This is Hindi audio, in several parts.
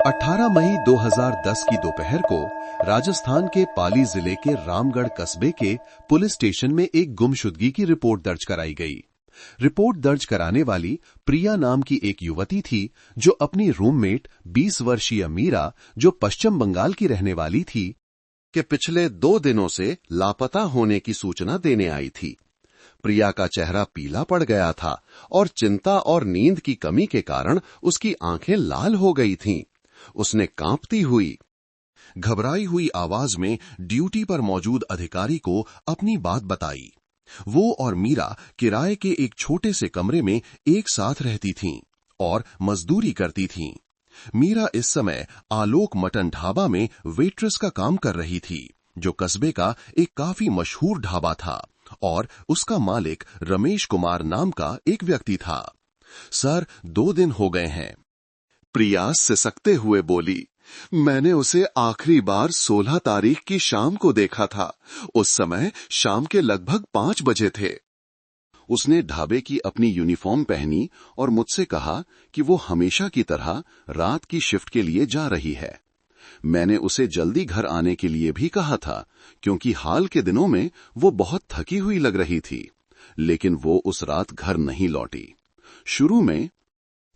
18 मई 2010 की दोपहर को राजस्थान के पाली जिले के रामगढ़ कस्बे के पुलिस स्टेशन में एक गुमशुदगी की रिपोर्ट दर्ज कराई गई। रिपोर्ट दर्ज कराने वाली प्रिया नाम की एक युवती थी, जो अपनी रूममेट 20 वर्षीय मीरा, जो पश्चिम बंगाल की रहने वाली थी, के पिछले 2 दिनों से लापता होने की सूचना देने आई थी। प्रिया का चेहरा पीला पड़ गया था और चिंता और नींद की कमी के कारण उसकी आंखें लाल हो गई थीं। उसने कांपती हुई, घबराई हुई आवाज में ड्यूटी पर मौजूद अधिकारी को अपनी बात बताई। वो और मीरा किराए के एक छोटे से कमरे में एक साथ रहती थीं और मजदूरी करती थीं। मीरा इस समय आलोक मटन ढाबा में वेट्रेस का काम कर रही थी, जो कस्बे का एक काफी मशहूर ढाबा था, और उसका मालिक रमेश कुमार नाम का एक व्यक्ति था। सर, 2 दिन हो गए हैं, प्रिया सिसकते हुए बोली। मैंने उसे आखिरी बार 16 तारीख की शाम को देखा था। उस समय शाम के लगभग 5 बजे थे। उसने ढाबे की अपनी यूनिफॉर्म पहनी और मुझसे कहा कि वो हमेशा की तरह रात की शिफ्ट के लिए जा रही है। मैंने उसे जल्दी घर आने के लिए भी कहा था, क्योंकि हाल के दिनों में वो बहुत थकी हुई लग रही थी, लेकिन वो उस रात घर नहीं लौटी। शुरू में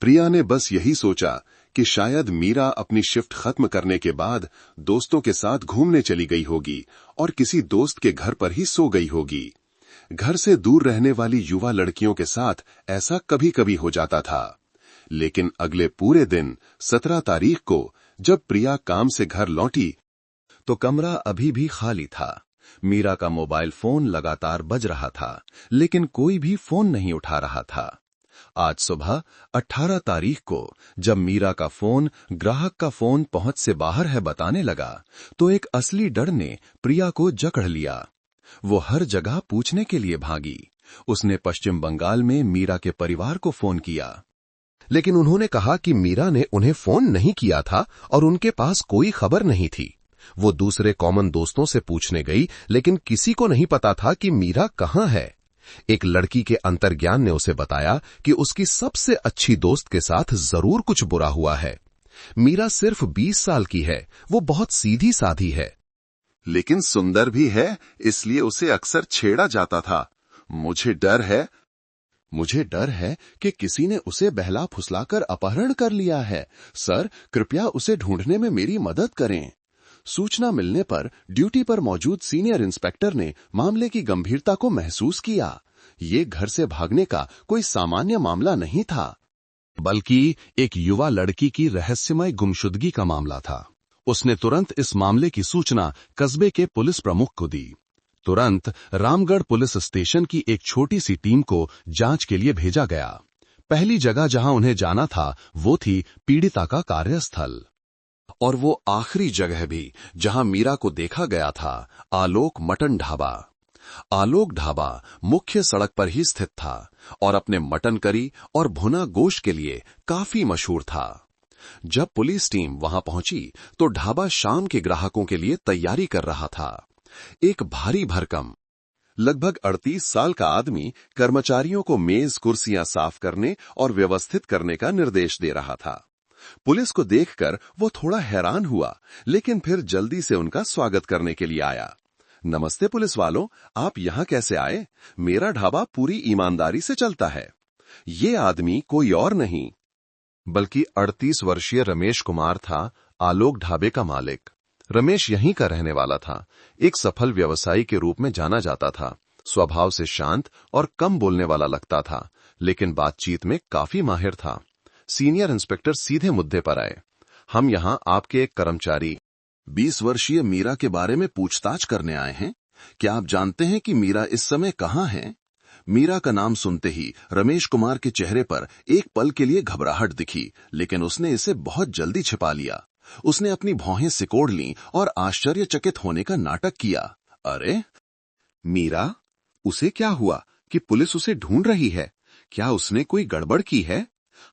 प्रिया ने बस यही सोचा कि शायद मीरा अपनी शिफ्ट खत्म करने के बाद दोस्तों के साथ घूमने चली गई होगी और किसी दोस्त के घर पर ही सो गई होगी। घर से दूर रहने वाली युवा लड़कियों के साथ ऐसा कभी कभी हो जाता था। लेकिन अगले पूरे दिन 17 तारीख को जब प्रिया काम से घर लौटी, तो कमरा अभी भी खाली था। मीरा का मोबाइल फोन लगातार बज रहा था, लेकिन कोई भी फोन नहीं उठा रहा था। आज सुबह 18 तारीख को जब मीरा का फोन ग्राहक का फोन पहुंच से बाहर है बताने लगा, तो एक असली डर ने प्रिया को जकड़ लिया। वो हर जगह पूछने के लिए भागी। उसने पश्चिम बंगाल में मीरा के परिवार को फोन किया, लेकिन उन्होंने कहा कि मीरा ने उन्हें फोन नहीं किया था और उनके पास कोई खबर नहीं थी। वो दूसरे कॉमन दोस्तों से पूछने गई, लेकिन किसी को नहीं पता था कि मीरा कहाँ है। एक लड़की के अंतर्ज्ञान ने उसे बताया कि उसकी सबसे अच्छी दोस्त के साथ जरूर कुछ बुरा हुआ है। मीरा सिर्फ 20 साल की है, वो बहुत सीधी साधी है, लेकिन सुंदर भी है, इसलिए उसे अक्सर छेड़ा जाता था। मुझे डर है कि किसी ने उसे बहला फुसलाकर अपहरण कर लिया है। सर, कृपया उसे ढूंढने में मेरी मदद करें। सूचना मिलने पर ड्यूटी पर मौजूद सीनियर इंस्पेक्टर ने मामले की गंभीरता को महसूस किया। ये घर से भागने का कोई सामान्य मामला नहीं था, बल्कि एक युवा लड़की की रहस्यमय गुमशुदगी का मामला था। उसने तुरंत इस मामले की सूचना कस्बे के पुलिस प्रमुख को दी। तुरंत रामगढ़ पुलिस स्टेशन की एक छोटी सी टीम को जांच के लिए भेजा गया। पहली जगह जहां उन्हें जाना था वो थी पीड़िता का कार्यस्थल, और वो आखिरी जगह भी जहां मीरा को देखा गया था, आलोक मटन ढाबा। आलोक ढाबा मुख्य सड़क पर ही स्थित था और अपने मटन करी और भुना गोश्त के लिए काफी मशहूर था। जब पुलिस टीम वहां पहुंची तो ढाबा शाम के ग्राहकों के लिए तैयारी कर रहा था। एक भारी भरकम लगभग 38 साल का आदमी कर्मचारियों को मेज कुर्सियां साफ करने और व्यवस्थित करने का निर्देश दे रहा था। पुलिस को देखकर वो थोड़ा हैरान हुआ, लेकिन फिर जल्दी से उनका स्वागत करने के लिए आया। नमस्ते पुलिस वालों, आप यहाँ कैसे आए? मेरा ढाबा पूरी ईमानदारी से चलता है। ये आदमी कोई और नहीं बल्कि 38 वर्षीय रमेश कुमार था, आलोक ढाबे का मालिक। रमेश यहीं का रहने वाला था। एक सफल व्यवसायी के रूप में जाना जाता था। स्वभाव से शांत और कम बोलने वाला लगता था, लेकिन बातचीत में काफी माहिर था। सीनियर इंस्पेक्टर सीधे मुद्दे पर आए। हम यहाँ आपके एक कर्मचारी 20 वर्षीय मीरा के बारे में पूछताछ करने आए हैं। क्या आप जानते हैं कि मीरा इस समय कहाँ है? मीरा का नाम सुनते ही रमेश कुमार के चेहरे पर एक पल के लिए घबराहट दिखी, लेकिन उसने इसे बहुत जल्दी छिपा लिया। उसने अपनी भौहें सिकोड़ लीं और आश्चर्यचकित होने का नाटक किया। अरे मीरा, उसे क्या हुआ कि पुलिस उसे ढूंढ रही है? क्या उसने कोई गड़बड़ की है?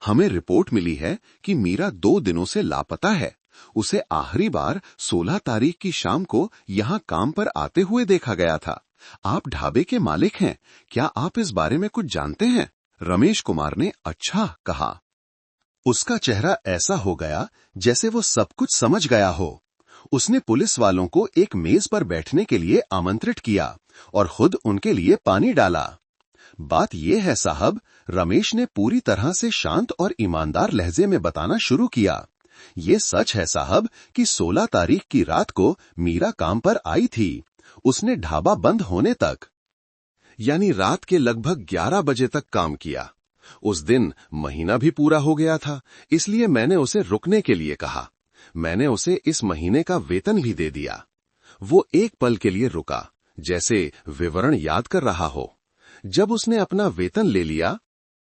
हमें रिपोर्ट मिली है कि मीरा 2 दिनों से लापता है। उसे आखिरी बार 16 तारीख की शाम को यहाँ काम पर आते हुए देखा गया था। आप ढाबे के मालिक हैं, क्या आप इस बारे में कुछ जानते हैं? रमेश कुमार ने अच्छा कहा। उसका चेहरा ऐसा हो गया जैसे वो सब कुछ समझ गया हो। उसने पुलिस वालों को एक मेज पर बैठने के लिए आमंत्रित किया और खुद उनके लिए पानी डाला। बात यह है साहब, रमेश ने पूरी तरह से शांत और ईमानदार लहजे में बताना शुरू किया। ये सच है साहब कि 16 तारीख की रात को मीरा काम पर आई थी। उसने ढाबा बंद होने तक, यानी रात के लगभग 11 बजे तक काम किया। उस दिन महीना भी पूरा हो गया था, इसलिए मैंने उसे रुकने के लिए कहा। मैंने उसे इस महीने का वेतन भी दे दिया। वो एक पल के लिए रुका, जैसे विवरण याद कर रहा हो। जब उसने अपना वेतन ले लिया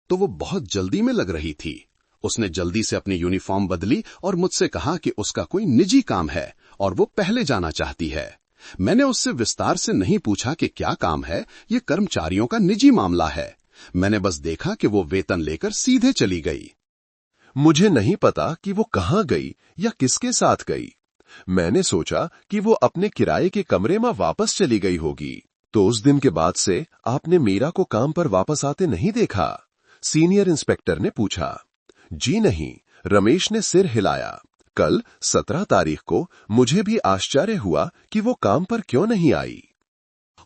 तो वो बहुत जल्दी में लग रही थी। उसने जल्दी से अपनी यूनिफॉर्म बदली और मुझसे कहा कि उसका कोई निजी काम है और वो पहले जाना चाहती है। मैंने उससे विस्तार से नहीं पूछा कि क्या काम है, ये कर्मचारियों का निजी मामला है। मैंने बस देखा कि वो वेतन लेकर सीधे चली गई। मुझे नहीं पता कि वो कहां गई या किसके साथ गई। मैंने सोचा कि वो अपने किराए के कमरे में वापस चली गई होगी। तो उस दिन के बाद से आपने मीरा को काम पर वापस आते नहीं देखा? सीनियर इंस्पेक्टर ने पूछा। जी नहीं, रमेश ने सिर हिलाया। कल 17 तारीख को मुझे भी आश्चर्य हुआ कि वो काम पर क्यों नहीं आई,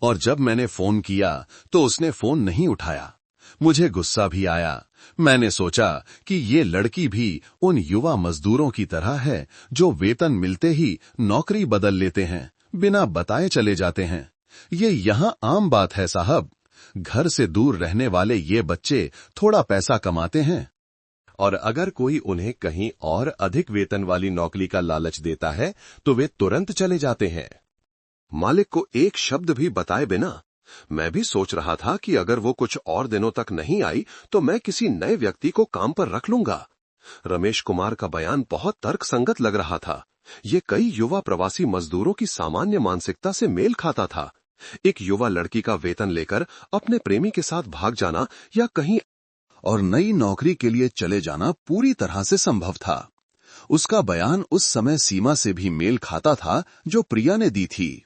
और जब मैंने फोन किया तो उसने फोन नहीं उठाया। मुझे गुस्सा भी आया। मैंने सोचा कि ये लड़की भी उन युवा मजदूरों की तरह है जो वेतन मिलते ही नौकरी बदल लेते हैं, बिना बताए चले जाते हैं। ये यहां आम बात है साहब। घर से दूर रहने वाले ये बच्चे थोड़ा पैसा कमाते हैं, और अगर कोई उन्हें कहीं और अधिक वेतन वाली नौकरी का लालच देता है तो वे तुरंत चले जाते हैं, मालिक को एक शब्द भी बताए बिना। मैं भी सोच रहा था कि अगर वो कुछ और दिनों तक नहीं आई तो मैं किसी नए व्यक्ति को काम पर रख लूंगा। रमेश कुमार का बयान बहुत तर्कसंगत लग रहा था। ये कई युवा प्रवासी मजदूरों की सामान्य मानसिकता से मेल खाता था। एक युवा लड़की का वेतन लेकर अपने प्रेमी के साथ भाग जाना या कहीं और नई नौकरी के लिए चले जाना पूरी तरह से संभव था। उसका बयान उस समय सीमा से भी मेल खाता था जो प्रिया ने दी थी।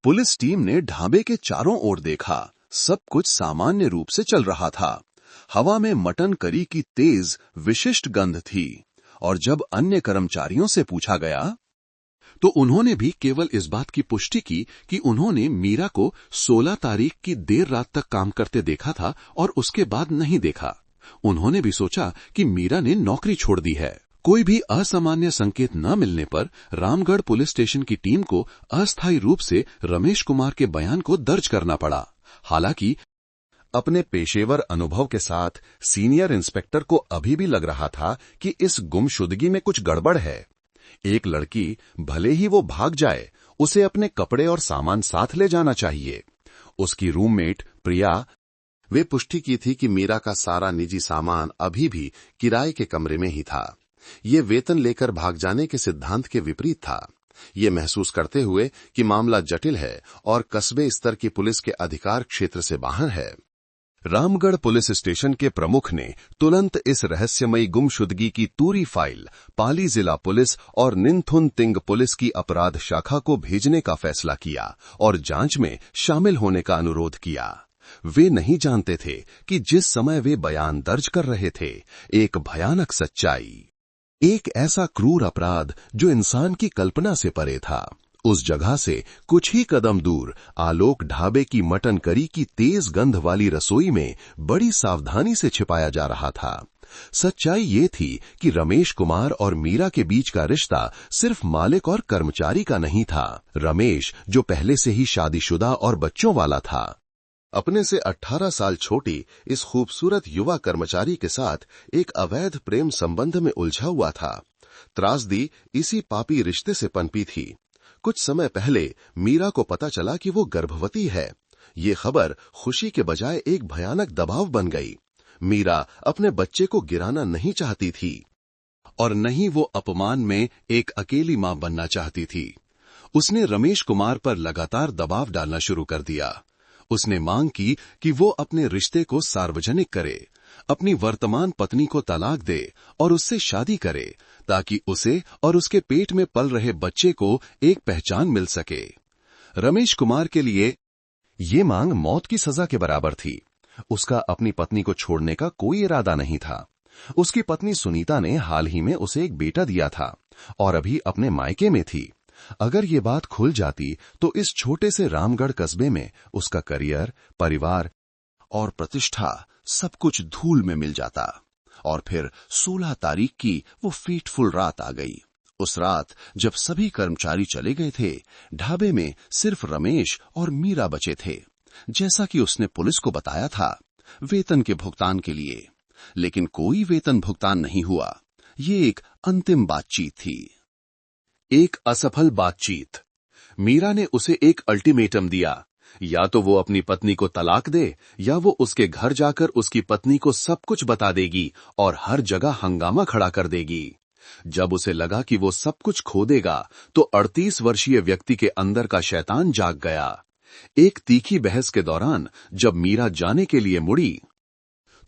पुलिस टीम ने ढाबे के चारों ओर देखा। सब कुछ सामान्य रूप से चल रहा था। हवा में मटन करी की तेज विशिष्ट गंध थी, और जब अन्य कर्मचारियों से पूछा गया तो उन्होंने भी केवल इस बात की पुष्टि की कि उन्होंने मीरा को 16 तारीख की देर रात तक काम करते देखा था और उसके बाद नहीं देखा। उन्होंने भी सोचा कि मीरा ने नौकरी छोड़ दी है। कोई भी असामान्य संकेत न मिलने पर रामगढ़ पुलिस स्टेशन की टीम को अस्थायी रूप से रमेश कुमार के बयान को दर्ज करना पड़ा। हालांकि अपने पेशेवर अनुभव के साथ सीनियर इंस्पेक्टर को अभी भी लग रहा था कि इस गुमशुदगी में कुछ गड़बड़ है। एक लड़की, भले ही वो भाग जाए, उसे अपने कपड़े और सामान साथ ले जाना चाहिए। उसकी रूममेट प्रिया, वे पुष्टि की थी कि मीरा का सारा निजी सामान अभी भी किराए के कमरे में ही था। ये वेतन लेकर भाग जाने के सिद्धांत के विपरीत था। ये महसूस करते हुए कि मामला जटिल है और कस्बे स्तर की पुलिस के अधिकार क्षेत्र से बाहर है, रामगढ़ पुलिस स्टेशन के प्रमुख ने तुरंत इस रहस्यमयी गुमशुदगी की पूरी फाइल पाली जिला पुलिस और निनथुन तिंग पुलिस की अपराध शाखा को भेजने का फैसला किया और जांच में शामिल होने का अनुरोध किया। वे नहीं जानते थे कि जिस समय वे बयान दर्ज कर रहे थे, एक भयानक सच्चाई, एक ऐसा क्रूर अपराध जो इंसान की कल्पना से परे था, उस जगह से कुछ ही कदम दूर आलोक ढाबे की मटन करी की तेज गंध वाली रसोई में बड़ी सावधानी से छिपाया जा रहा था। सच्चाई ये थी कि रमेश कुमार और मीरा के बीच का रिश्ता सिर्फ मालिक और कर्मचारी का नहीं था। रमेश, जो पहले से ही शादीशुदा और बच्चों वाला था, अपने से 18 साल छोटी इस खूबसूरत युवा कर्मचारी के साथ एक अवैध प्रेम संबंध में उलझा हुआ था। त्रासदी इसी पापी रिश्ते से पनपी थी। कुछ समय पहले मीरा को पता चला कि वो गर्भवती है। ये खबर खुशी के बजाय एक भयानक दबाव बन गई। मीरा अपने बच्चे को गिराना नहीं चाहती थी और न ही वो अपमान में एक अकेली मां बनना चाहती थी। उसने रमेश कुमार पर लगातार दबाव डालना शुरू कर दिया। उसने मांग की कि वो अपने रिश्ते को सार्वजनिक करे, अपनी वर्तमान पत्नी को तलाक दे और उससे शादी करे, ताकि उसे और उसके पेट में पल रहे बच्चे को एक पहचान मिल सके। रमेश कुमार के लिए ये मांग मौत की सजा के बराबर थी। उसका अपनी पत्नी को छोड़ने का कोई इरादा नहीं था। उसकी पत्नी सुनीता ने हाल ही में उसे एक बेटा दिया था और अभी अपने मायके में थी। अगर ये बात खुल जाती तो इस छोटे से रामगढ़ कस्बे में उसका करियर, परिवार और प्रतिष्ठा सब कुछ धूल में मिल जाता। और फिर 16 तारीख की वो फीटफुल रात आ गई। उस रात जब सभी कर्मचारी चले गए थे, ढाबे में सिर्फ रमेश और मीरा बचे थे, जैसा कि उसने पुलिस को बताया था, वेतन के भुगतान के लिए। लेकिन कोई वेतन भुगतान नहीं हुआ। ये एक अंतिम बातचीत थी, एक असफल बातचीत। मीरा ने उसे एक अल्टीमेटम दिया, या तो वो अपनी पत्नी को तलाक दे या वो उसके घर जाकर उसकी पत्नी को सब कुछ बता देगी और हर जगह हंगामा खड़ा कर देगी। जब उसे लगा कि वो सब कुछ खो देगा तो 38 वर्षीय व्यक्ति के अंदर का शैतान जाग गया। एक तीखी बहस के दौरान जब मीरा जाने के लिए मुड़ी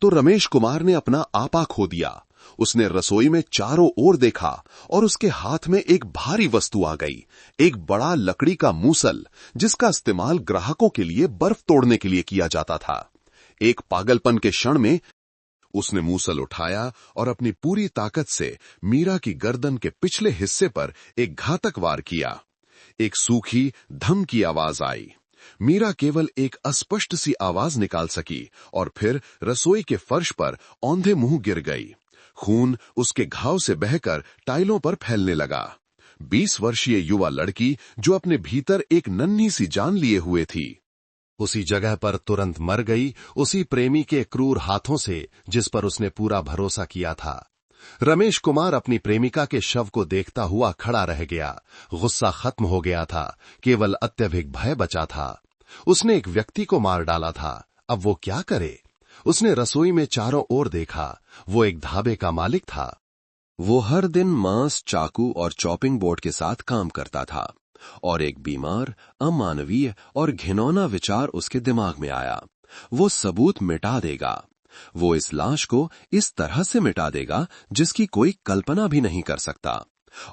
तो रमेश कुमार ने अपना आपा खो दिया। उसने रसोई में चारों ओर देखा और उसके हाथ में एक भारी वस्तु आ गई, एक बड़ा लकड़ी का मूसल, जिसका इस्तेमाल ग्राहकों के लिए बर्फ तोड़ने के लिए किया जाता था। एक पागलपन के क्षण में उसने मूसल उठाया और अपनी पूरी ताकत से मीरा की गर्दन के पिछले हिस्से पर एक घातक वार किया। एक सूखी धम की आवाज आई। मीरा केवल एक अस्पष्ट सी आवाज निकाल सकी और फिर रसोई के फर्श पर औंधे मुंह गिर गई। खून उसके घाव से बहकर टाइलों पर फैलने लगा। 20 वर्षीय युवा लड़की जो अपने भीतर एक नन्ही सी जान लिए हुए थी, उसी जगह पर तुरंत मर गई, उसी प्रेमी के क्रूर हाथों से जिस पर उसने पूरा भरोसा किया था। रमेश कुमार अपनी प्रेमिका के शव को देखता हुआ खड़ा रह गया। गुस्सा खत्म हो गया था, केवल अत्यधिक भय बचा था। उसने एक व्यक्ति को मार डाला था, अब वो क्या करे? उसने रसोई में चारों ओर देखा। वो एक ढाबे का मालिक था। वो हर दिन मांस, चाकू और चॉपिंग बोर्ड के साथ काम करता था और एक बीमार, अमानवीय और घिनौना विचार उसके दिमाग में आया। वो सबूत मिटा देगा। वो इस लाश को इस तरह से मिटा देगा जिसकी कोई कल्पना भी नहीं कर सकता।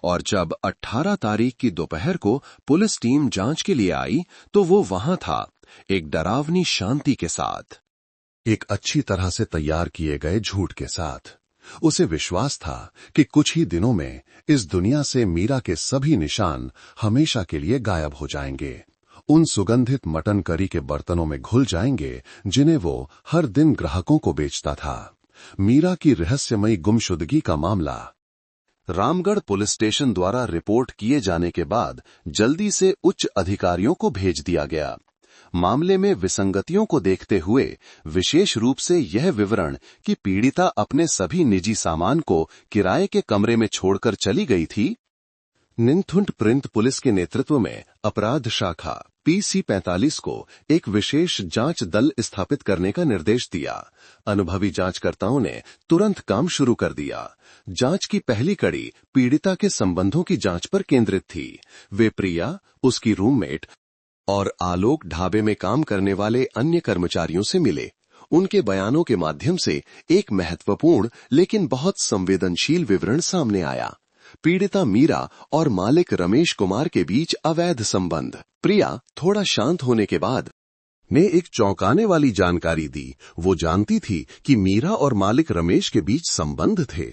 और जब 18 तारीख की दोपहर को पुलिस टीम जांच के लिए आई तो वो वहां था, एक डरावनी शांति के साथ, एक अच्छी तरह से तैयार किए गए झूठ के साथ। उसे विश्वास था कि कुछ ही दिनों में इस दुनिया से मीरा के सभी निशान हमेशा के लिए गायब हो जाएंगे। उन सुगंधित मटन करी के बर्तनों में घुल जाएंगे जिन्हें वो हर दिन ग्राहकों को बेचता था। मीरा की रहस्यमयी गुमशुदगी का मामला रामगढ़ पुलिस स्टेशन द्वारा रिपोर्ट किए जाने के बाद जल्दी से उच्च अधिकारियों को भेज दिया गया। मामले में विसंगतियों को देखते हुए विशेष रूप से यह विवरण कि पीड़िता अपने सभी निजी सामान को किराए के कमरे में छोड़कर चली गई थी, निनथुंट प्रिंट पुलिस के नेतृत्व में अपराध शाखा PC 45 को एक विशेष जांच दल स्थापित करने का निर्देश दिया। अनुभवी जांचकर्ताओं ने तुरंत काम शुरू कर दिया। जांच की पहली कड़ी पीड़िता के संबंधों की जांच पर केंद्रित थी। वे प्रिया, उसकी रूममेट और आलोक ढाबे में काम करने वाले अन्य कर्मचारियों से मिले। उनके बयानों के माध्यम से एक महत्वपूर्ण लेकिन बहुत संवेदनशील विवरण सामने आया। पीड़िता मीरा और मालिक रमेश कुमार के बीच अवैध संबंध। प्रिया थोड़ा शांत होने के बाद ने एक चौंकाने वाली जानकारी दी। वो जानती थी कि मीरा और मालिक रमेश के बीच संबंध थे।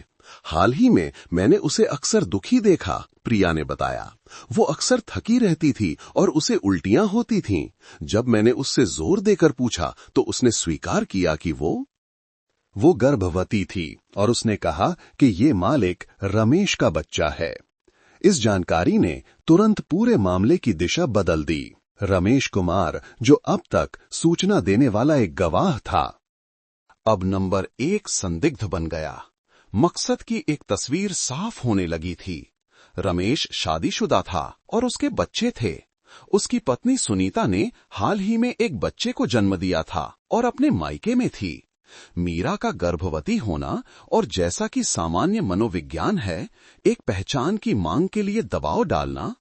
हाल ही में मैंने उसे अक्सर दुखी देखा, प्रिया ने बताया। वो अक्सर थकी रहती थी और उसे उल्टियां होती थीं। जब मैंने उससे जोर देकर पूछा तो उसने स्वीकार किया कि वो गर्भवती थी और उसने कहा कि ये मालिक रमेश का बच्चा है। इस जानकारी ने तुरंत पूरे मामले की दिशा बदल दी। रमेश कुमार, जो अब तक सूचना देने वाला एक गवाह था, अब नंबर 1 संदिग्ध बन गया। मकसद की एक तस्वीर साफ होने लगी थी। रमेश शादीशुदा था और उसके बच्चे थे। उसकी पत्नी सुनीता ने हाल ही में एक बच्चे को जन्म दिया था और अपने मायके में थी। मीरा का गर्भवती होना और जैसा कि सामान्य मनोविज्ञान है, एक पहचान की मांग के लिए दबाव डालना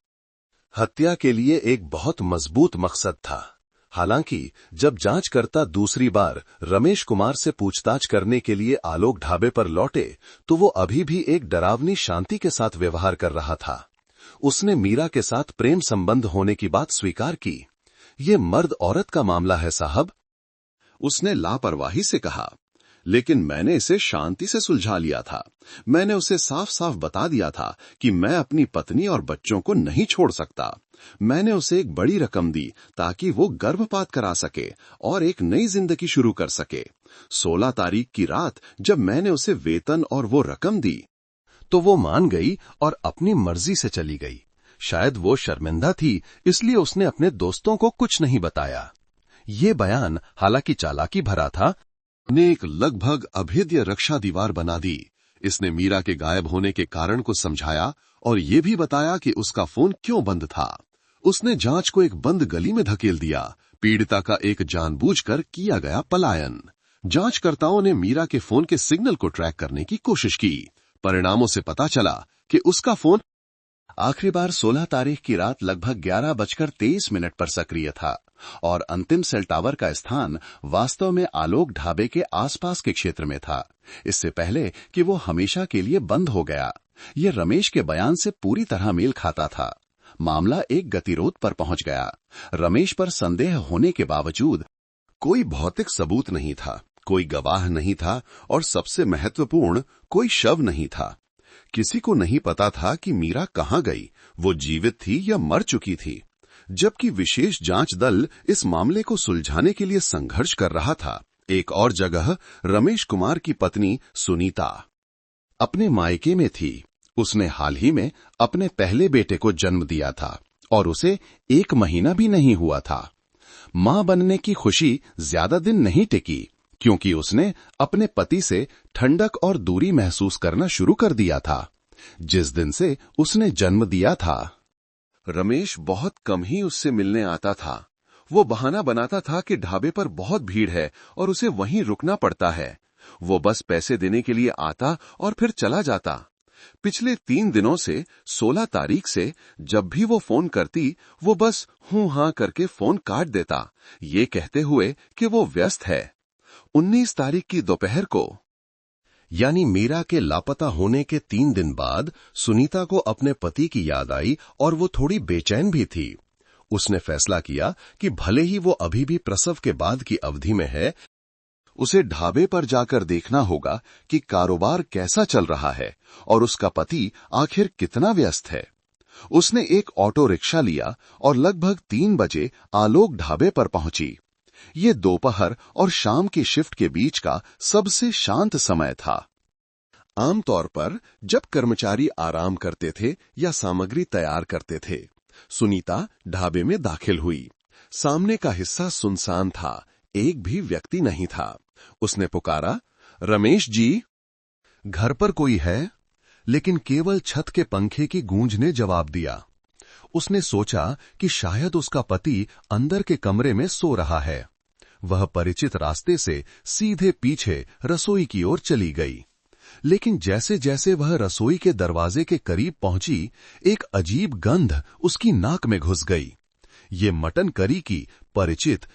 हत्या के लिए एक बहुत मजबूत मकसद था। हालांकि जब जांचकर्ता दूसरी बार रमेश कुमार से पूछताछ करने के लिए आलोक ढाबे पर लौटे तो वो अभी भी एक डरावनी शांति के साथ व्यवहार कर रहा था। उसने मीरा के साथ प्रेम संबंध होने की बात स्वीकार की। ये मर्द औरत का मामला है साहब, उसने लापरवाही से कहा। लेकिन मैंने इसे शांति से सुलझा लिया था। मैंने उसे साफ साफ बता दिया था कि मैं अपनी पत्नी और बच्चों को नहीं छोड़ सकता। मैंने उसे एक बड़ी रकम दी ताकि वो गर्भपात करा सके और एक नई जिंदगी शुरू कर सके। 16 तारीख की रात जब मैंने उसे वेतन और वो रकम दी तो वो मान गई और अपनी मर्जी से चली गई। शायद वो शर्मिंदा थी, इसलिए उसने अपने दोस्तों को कुछ नहीं बताया। ये बयान हालांकि चालाकी भरा था, ने एक लगभग अभेद्य रक्षा दीवार बना दी। इसने मीरा के गायब होने के कारण को समझाया और ये भी बताया कि उसका फोन क्यों बंद था। उसने जांच को एक बंद गली में धकेल दिया। पीड़िता का एक जानबूझकर किया गया पलायन। जांचकर्ताओं ने मीरा के फोन के सिग्नल को ट्रैक करने की कोशिश की। परिणामों से पता चला कि उसका फोन आखिरी बार 16 तारीख की रात लगभग 11:23 पर सक्रिय था और अंतिम सेल टावर का स्थान वास्तव में आलोक ढाबे के आसपास के क्षेत्र में था, इससे पहले कि वो हमेशा के लिए बंद हो गया। ये रमेश के बयान से पूरी तरह मेल खाता था। मामला एक गतिरोध पर पहुंच गया। रमेश पर संदेह होने के बावजूद कोई भौतिक सबूत नहीं था, कोई गवाह नहीं था और सबसे महत्वपूर्ण, कोई शव नहीं था। किसी को नहीं पता था कि मीरा कहां गई, वो जीवित थी या मर चुकी थी। जबकि विशेष जांच दल इस मामले को सुलझाने के लिए संघर्ष कर रहा था, एक और जगह रमेश कुमार की पत्नी सुनीता अपने मायके में थी। उसने हाल ही में अपने पहले बेटे को जन्म दिया था और उसे 1 महीना भी नहीं हुआ था। मां बनने की खुशी ज्यादा दिन नहीं टिकी, क्योंकि उसने अपने पति से ठंडक और दूरी महसूस करना शुरू कर दिया था। जिस दिन से उसने जन्म दिया था, रमेश बहुत कम ही उससे मिलने आता था। वो बहाना बनाता था कि ढाबे पर बहुत भीड़ है और उसे वहीं रुकना पड़ता है। वो बस पैसे देने के लिए आता और फिर चला जाता। पिछले 3 दिनों से 16 तारीख से जब भी वो फोन करती, वो बस हूं हां करके फोन काट देता, ये कहते हुए कि वो व्यस्त है। 19 तारीख की दोपहर को, यानी मीरा के लापता होने के 3 दिन बाद, सुनीता को अपने पति की याद आई और वो थोड़ी बेचैन भी थी। उसने फैसला किया कि भले ही वो अभी भी प्रसव के बाद की अवधि में है, उसे ढाबे पर जाकर देखना होगा कि कारोबार कैसा चल रहा है और उसका पति आखिर कितना व्यस्त है। उसने एक ऑटो रिक्शा लिया और लगभग 3 बजे आलोक ढाबे पर पहुंची। ये दोपहर और शाम की शिफ्ट के बीच का सबसे शांत समय था। आमतौर पर जब कर्मचारी आराम करते थे या सामग्री तैयार करते थे, सुनीता ढाबे में दाखिल हुई। सामने का हिस्सा सुनसान था, एक भी व्यक्ति नहीं था। उसने पुकारा, रमेश जी, घर पर कोई है? लेकिन केवल छत के पंखे की गूंज ने जवाब दिया। उसने सोचा कि शायद उसका पति अंदर के कमरे में सो रहा है। वह परिचित रास्ते से सीधे पीछे रसोई की ओर चली गई। लेकिन जैसे जैसे वह रसोई के दरवाजे के करीब पहुंची, एक अजीब गंध उसकी नाक में घुस गई। ये मटन करी की परिचित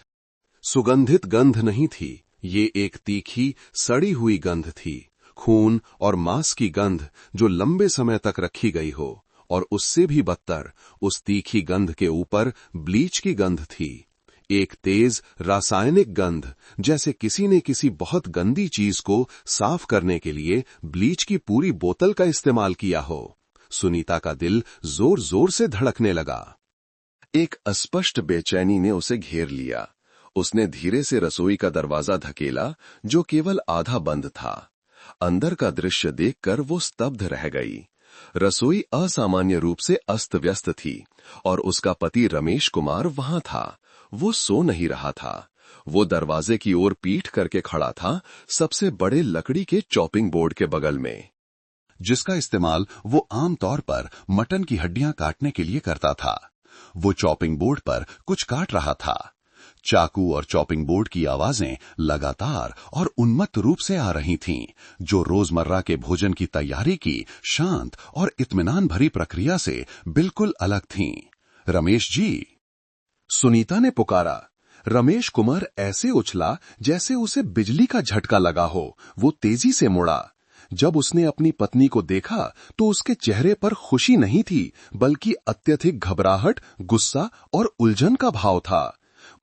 सुगंधित गंध नहीं थी, ये एक तीखी सड़ी हुई गंध थी, खून और मांस की गंध जो लंबे समय तक रखी गई हो। और उससे भी बदतर, उस तीखी गंध के ऊपर ब्लीच की गंध थी, एक तेज रासायनिक गंध, जैसे किसी ने किसी बहुत गंदी चीज को साफ करने के लिए ब्लीच की पूरी बोतल का इस्तेमाल किया हो। सुनीता का दिल जोर जोर से धड़कने लगा। एक अस्पष्ट बेचैनी ने उसे घेर लिया। उसने धीरे से रसोई का दरवाजा धकेला, जो केवल आधा बंद था। अंदर का दृश्य देखकर वो स्तब्ध रह गई। रसोई असामान्य रूप से अस्त व्यस्त थी और उसका पति रमेश कुमार वहां था। वो सो नहीं रहा था। वो दरवाजे की ओर पीठ करके खड़ा था, सबसे बड़े लकड़ी के चॉपिंग बोर्ड के बगल में, जिसका इस्तेमाल वो आमतौर पर मटन की हड्डियां काटने के लिए करता था। वो चॉपिंग बोर्ड पर कुछ काट रहा था। चाकू और चॉपिंग बोर्ड की आवाजें लगातार और उन्मत्त रूप से आ रही थीं, जो रोजमर्रा के भोजन की तैयारी की शांत और इत्मीनान भरी प्रक्रिया से बिल्कुल अलग थीं। रमेश जी, सुनीता ने पुकारा। रमेश कुमार ऐसे उछला जैसे उसे बिजली का झटका लगा हो। वो तेजी से मुड़ा। जब उसने अपनी पत्नी को देखा तो उसके चेहरे पर खुशी नहीं थी, बल्कि अत्यधिक घबराहट, गुस्सा और उलझन का भाव था।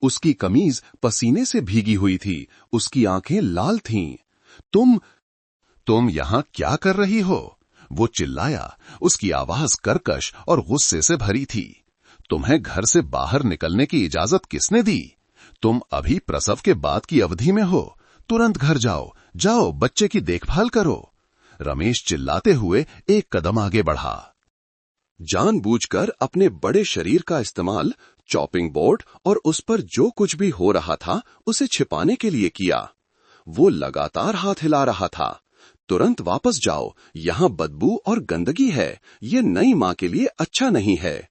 उसकी कमीज पसीने से भीगी हुई थी, उसकी आंखें लाल थीं। तुम यहां क्या कर रही हो? वो चिल्लाया। उसकी आवाज कर्कश और गुस्से से भरी थी। तुम्हें घर से बाहर निकलने की इजाजत किसने दी? तुम अभी प्रसव के बाद की अवधि में हो। तुरंत घर जाओ, जाओ बच्चे की देखभाल करो। रमेश चिल्लाते हुए एक कदम आगे बढ़ा। जानबूझकर अपने बड़े शरीर का इस्तेमाल चॉपिंग बोर्ड और उस पर जो कुछ भी हो रहा था उसे छिपाने के लिए किया। वो लगातार हाथ हिला रहा था। तुरंत वापस जाओ, यहाँ बदबू और गंदगी है। ये नई माँ के लिए अच्छा नहीं है।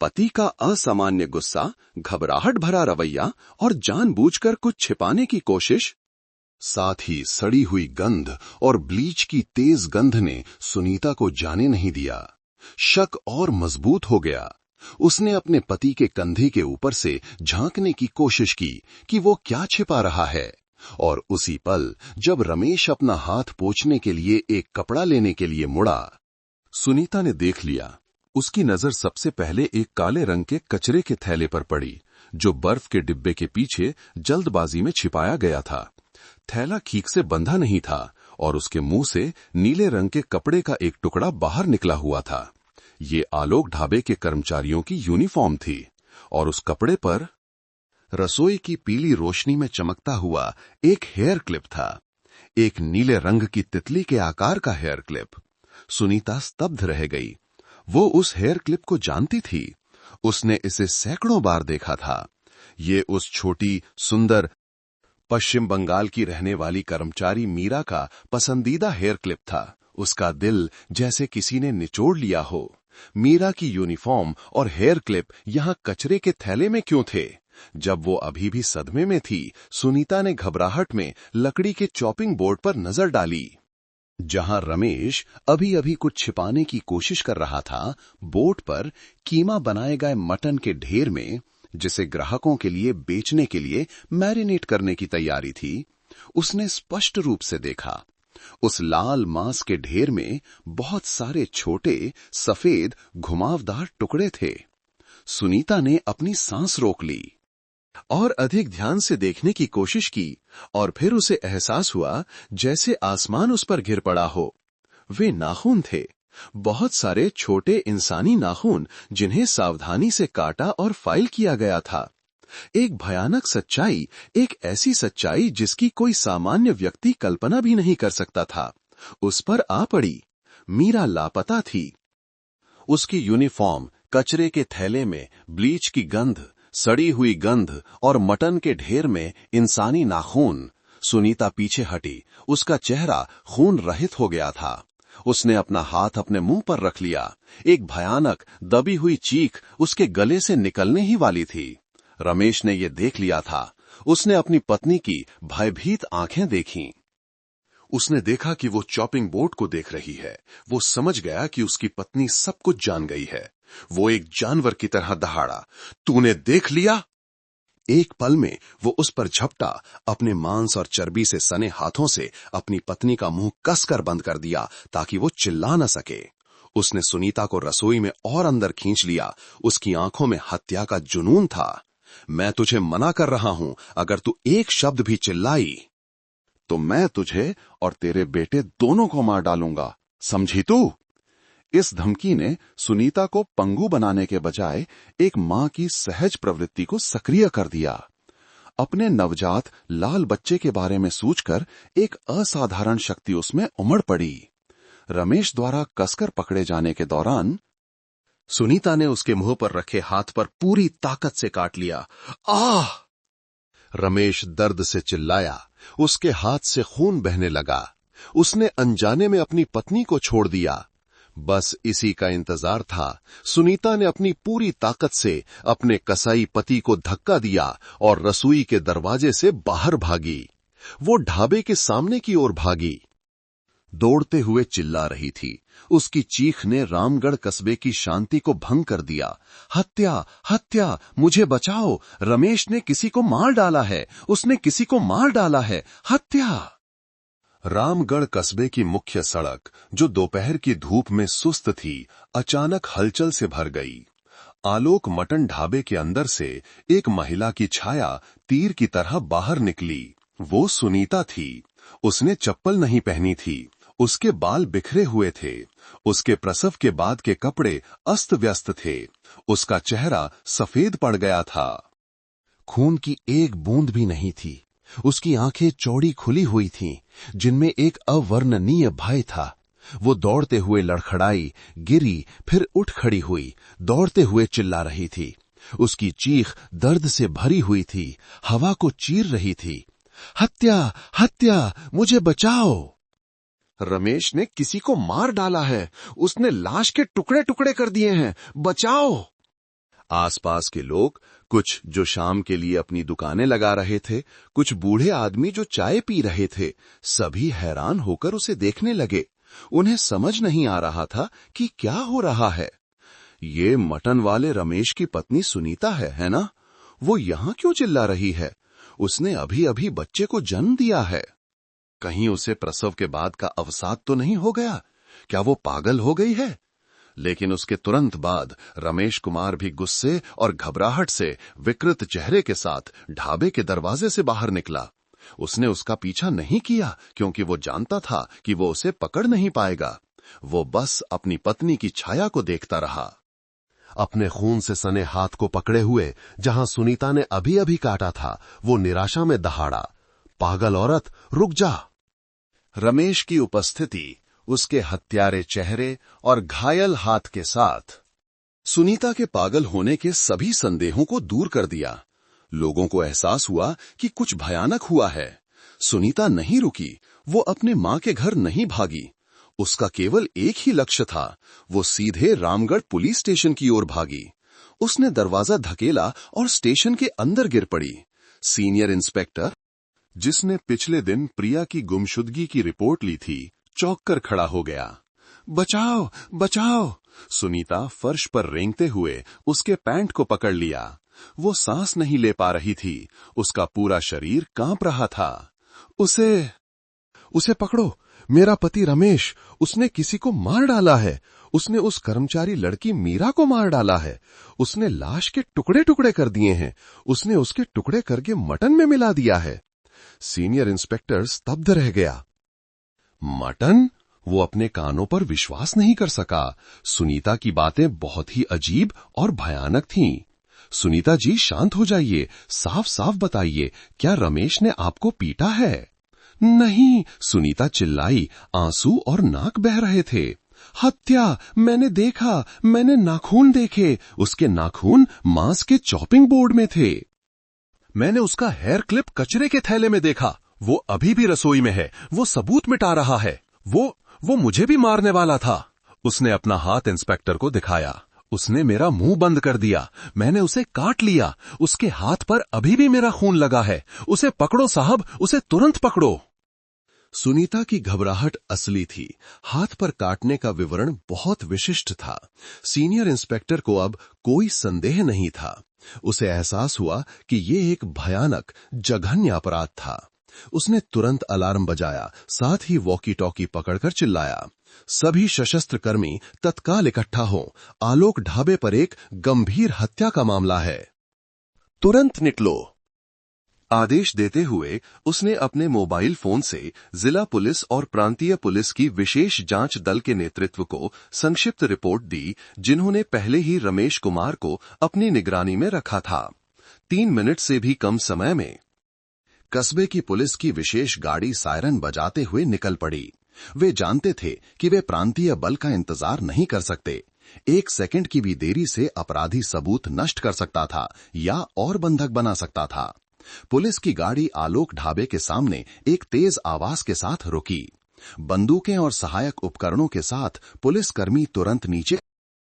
पति का असामान्य गुस्सा, घबराहट भरा रवैया और जानबूझकर कुछ छिपाने की कोशिश, साथ ही सड़ी हुई गंध और ब्लीच की तेज गंध ने सुनीता को जाने नहीं दिया। शक और मजबूत हो गया। उसने अपने पति के कंधे के ऊपर से झांकने की कोशिश की कि वो क्या छिपा रहा है, और उसी पल जब रमेश अपना हाथ पोंछने के लिए एक कपड़ा लेने के लिए मुड़ा, सुनीता ने देख लिया। उसकी नजर सबसे पहले एक काले रंग के कचरे के थैले पर पड़ी, जो बर्फ के डिब्बे के पीछे जल्दबाजी में छिपाया गया था। थैला ठीक से बंधा नहीं था और उसके मुंह से नीले रंग के कपड़े का एक टुकड़ा बाहर निकला हुआ था। ये आलोक ढाबे के कर्मचारियों की यूनिफॉर्म थी और उस कपड़े पर रसोई की पीली रोशनी में चमकता हुआ एक हेयर क्लिप था। एक नीले रंग की तितली के आकार का हेयर क्लिप। सुनीता स्तब्ध रह गई। वो उस हेयर क्लिप को जानती थी। उसने इसे सैकड़ों बार देखा था। ये उस छोटी, सुंदर, पश्चिम बंगाल की रहने वाली कर्मचारी मीरा का पसंदीदा हेयर क्लिप था। उसका दिल जैसे किसी ने निचोड़ लिया हो। मीरा की यूनिफॉर्म और हेयर क्लिप यहाँ कचरे के थैले में क्यों थे? जब वो अभी भी सदमे में थी, सुनीता ने घबराहट में लकड़ी के चॉपिंग बोर्ड पर नजर डाली। जहां रमेश अभी अभी कुछ छिपाने की कोशिश कर रहा था, बोर्ड पर कीमा बनाए गए मटन के ढेर में, जिसे ग्राहकों के लिए बेचने के लिए मैरिनेट करने की तैयारी थी, उसने स्पष्ट रूप से देखा। उस लाल मांस के ढेर में बहुत सारे छोटे, सफेद, घुमावदार टुकड़े थे। सुनीता ने अपनी सांस रोक ली और अधिक ध्यान से देखने की कोशिश की, और फिर उसे एहसास हुआ जैसे आसमान उस पर गिर पड़ा हो। वे नाखून थे, बहुत सारे छोटे इंसानी नाखून, जिन्हें सावधानी से काटा और फाइल किया गया था। एक भयानक सच्चाई, एक ऐसी सच्चाई जिसकी कोई सामान्य व्यक्ति कल्पना भी नहीं कर सकता था, उस पर आ पड़ी। मीरा लापता थी। उसकी यूनिफॉर्म, कचरे के थैले में ब्लीच की गंध, सड़ी हुई गंध और मटन के ढेर में इंसानी नाखून। सुनीता पीछे हटी। उसका चेहरा खून रहित हो गया था। उसने अपना हाथ अपने मुंह पर रख लिया। एक भयानक दबी हुई चीख उसके गले से निकलने ही वाली थी। रमेश ने यह देख लिया था। उसने अपनी पत्नी की भयभीत आंखें देखीं। उसने देखा कि वो चॉपिंग बोर्ड को देख रही है। वो समझ गया कि उसकी पत्नी सब कुछ जान गई है। वो एक जानवर की तरह दहाड़ा, तूने देख लिया? एक पल में वो उस पर झपटा। अपने मांस और चर्बी से सने हाथों से अपनी पत्नी का मुंह कसकर बंद कर दिया ताकि वो चिल्ला न सके। उसने सुनीता को रसोई में और अंदर खींच लिया। उसकी आंखों में हत्या का जुनून था। मैं तुझे मना कर रहा हूं, अगर तू एक शब्द भी चिल्लाई तो मैं तुझे और तेरे बेटे दोनों को मार डालूंगा, समझी तू? इस धमकी ने सुनीता को पंगु बनाने के बजाय एक मां की सहज प्रवृत्ति को सक्रिय कर दिया। अपने नवजात लाल बच्चे के बारे में सोचकर एक असाधारण शक्ति उसमें उमड़ पड़ी। रमेश द्वारा कसकर पकड़े जाने के दौरान सुनीता ने उसके मुंह पर रखे हाथ पर पूरी ताकत से काट लिया। आह! रमेश दर्द से चिल्लाया। उसके हाथ से खून बहने लगा। उसने अनजाने में अपनी पत्नी को छोड़ दिया। बस इसी का इंतजार था। सुनीता ने अपनी पूरी ताकत से अपने कसाई पति को धक्का दिया और रसोई के दरवाजे से बाहर भागी। वो ढाबे के सामने की ओर भागी। दौड़ते हुए चिल्ला रही थी। उसकी चीख ने रामगढ़ कस्बे की शांति को भंग कर दिया। हत्या, हत्या, मुझे बचाओ, रमेश ने किसी को मार डाला है, उसने किसी को मार डाला है, हत्या। रामगढ़ कस्बे की मुख्य सड़क, जो दोपहर की धूप में सुस्त थी, अचानक हलचल से भर गई। आलोक मटन ढाबे के अंदर से एक महिला की छाया तीर की तरह बाहर निकली। वो सुनीता थी। उसने चप्पल नहीं पहनी थी, उसके बाल बिखरे हुए थे, उसके प्रसव के बाद के कपड़े अस्त व्यस्त थे, उसका चेहरा सफेद पड़ गया था। खून की एक बूंद भी नहीं थी। उसकी आंखें चौड़ी खुली हुई थीं, जिनमें एक अवर्णनीय भय था। वो दौड़ते हुए लड़खड़ाई, गिरी, फिर उठ खड़ी हुई, दौड़ते हुए चिल्ला रही थी। उसकी चीख दर्द से भरी हुई थी, हवा को चीर रही थी। हत्या, हत्या, मुझे बचाओ। रमेश ने किसी को मार डाला है, उसने लाश के टुकड़े टुकड़े कर दिए हैं, बचाओ। आसपास के लोग, कुछ जो शाम के लिए अपनी दुकानें लगा रहे थे, कुछ बूढ़े आदमी जो चाय पी रहे थे, सभी हैरान होकर उसे देखने लगे। उन्हें समझ नहीं आ रहा था कि क्या हो रहा है। ये मटन वाले रमेश की पत्नी सुनीता है ना? वो यहां क्यों चिल्ला रही है? उसने अभी अभी बच्चे को जन्म दिया है। कहीं उसे प्रसव के बाद का अवसाद तो नहीं हो गया? क्या वो पागल हो गई है? लेकिन उसके तुरंत बाद रमेश कुमार भी गुस्से और घबराहट से विकृत चेहरे के साथ ढाबे के दरवाजे से बाहर निकला। उसने उसका पीछा नहीं किया, क्योंकि वो जानता था कि वो उसे पकड़ नहीं पाएगा। वो बस अपनी पत्नी की छाया को देखता रहा। अपने खून से सने हाथ को पकड़े हुए जहां सुनीता ने अभी अभी काटा था, वो निराशा में दहाड़ा, पागल औरत, रुक जा। रमेश की उपस्थिति, उसके हत्यारे चेहरे और घायल हाथ के साथ सुनीता के पागल होने के सभी संदेहों को दूर कर दिया। लोगों को एहसास हुआ कि कुछ भयानक हुआ है। सुनीता नहीं रुकी, वो अपने मां के घर नहीं भागी। उसका केवल एक ही लक्ष्य था, वो सीधे रामगढ़ पुलिस स्टेशन की ओर भागी। उसने दरवाजा धकेला और स्टेशन के अंदर गिर पड़ी। सीनियर इंस्पेक्टर, जिसने पिछले दिन प्रिया की गुमशुदगी की रिपोर्ट ली थी, चौंक कर खड़ा हो गया। बचाओ, बचाओ। सुनीता फर्श पर रेंगते हुए उसके पैंट को पकड़ लिया। वो सांस नहीं ले पा रही थी, उसका पूरा शरीर कांप रहा था। उसे पकड़ो, मेरा पति रमेश, उसने किसी को मार डाला है। उसने उस कर्मचारी लड़की मीरा को मार डाला है। उसने लाश के टुकड़े टुकड़े कर दिए हैं। उसने उसके टुकड़े करके मटन में मिला दिया है। सीनियर इंस्पेक्टर स्तब्ध रह गया। मटन? वो अपने कानों पर विश्वास नहीं कर सका। सुनीता की बातें बहुत ही अजीब और भयानक थीं। सुनीता जी, शांत हो जाइए, साफ साफ बताइए, क्या रमेश ने आपको पीटा है? नहीं, सुनीता चिल्लाई, आंसू और नाक बह रहे थे। हत्या, मैंने देखा, मैंने नाखून देखे, उसके नाखून मांस के चॉपिंग बोर्ड में थे। मैंने उसका हेयर क्लिप कचरे के थैले में देखा, वो अभी भी रसोई में है, वो सबूत मिटा रहा है। वो मुझे भी मारने वाला था। उसने अपना हाथ इंस्पेक्टर को दिखाया। उसने मेरा मुंह बंद कर दिया, मैंने उसे काट लिया, उसके हाथ पर अभी भी मेरा खून लगा है। उसे पकड़ो साहब, उसे तुरंत पकड़ो। सुनीता की घबराहट असली थी। हाथ पर काटने का विवरण बहुत विशिष्ट था। सीनियर इंस्पेक्टर को अब कोई संदेह नहीं था। उसे एहसास हुआ कि ये एक भयानक, जघन्य अपराध था। उसने तुरंत अलार्म बजाया, साथ ही वॉकी टॉकी पकड़कर चिल्लाया, सभी सशस्त्र कर्मी तत्काल इकट्ठा हों, आलोक ढाबे पर एक गंभीर हत्या का मामला है, तुरंत निकलो। आदेश देते हुए उसने अपने मोबाइल फोन से जिला पुलिस और प्रांतीय पुलिस की विशेष जांच दल के नेतृत्व को संक्षिप्त रिपोर्ट दी, जिन्होंने पहले ही रमेश कुमार को अपनी निगरानी में रखा था। 3 मिनट से भी कम समय में कस्बे की पुलिस की विशेष गाड़ी सायरन बजाते हुए निकल पड़ी। वे जानते थे कि वे प्रांतीय बल का इंतजार नहीं कर सकते। 1 सेकंड की भी देरी से अपराधी सबूत नष्ट कर सकता था या और बंधक बना सकता था। पुलिस की गाड़ी आलोक ढाबे के सामने एक तेज आवाज के साथ रुकी। बंदूकें और सहायक उपकरणों के साथ पुलिसकर्मी तुरंत नीचे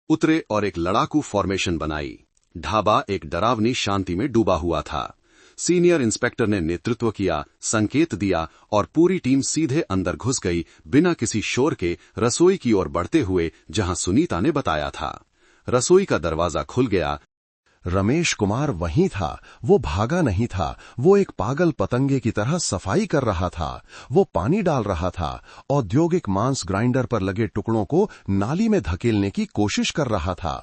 उतरे और एक लड़ाकू फॉर्मेशन बनाई। ढाबा एक डरावनी शांति में डूबा हुआ था। सीनियर इंस्पेक्टर ने नेतृत्व किया, संकेत दिया और पूरी टीम सीधे अंदर घुस गई, बिना किसी शोर के रसोई की ओर बढ़ते हुए, जहां सुनीता ने बताया था। रसोई का दरवाजा खुल गया। रमेश कुमार वहीं था। वो भागा नहीं था। वो एक पागल पतंगे की तरह सफाई कर रहा था। वो पानी डाल रहा था। औद्योगिक मांस ग्राइंडर पर लगे टुकड़ों को नाली में धकेलने की कोशिश कर रहा था।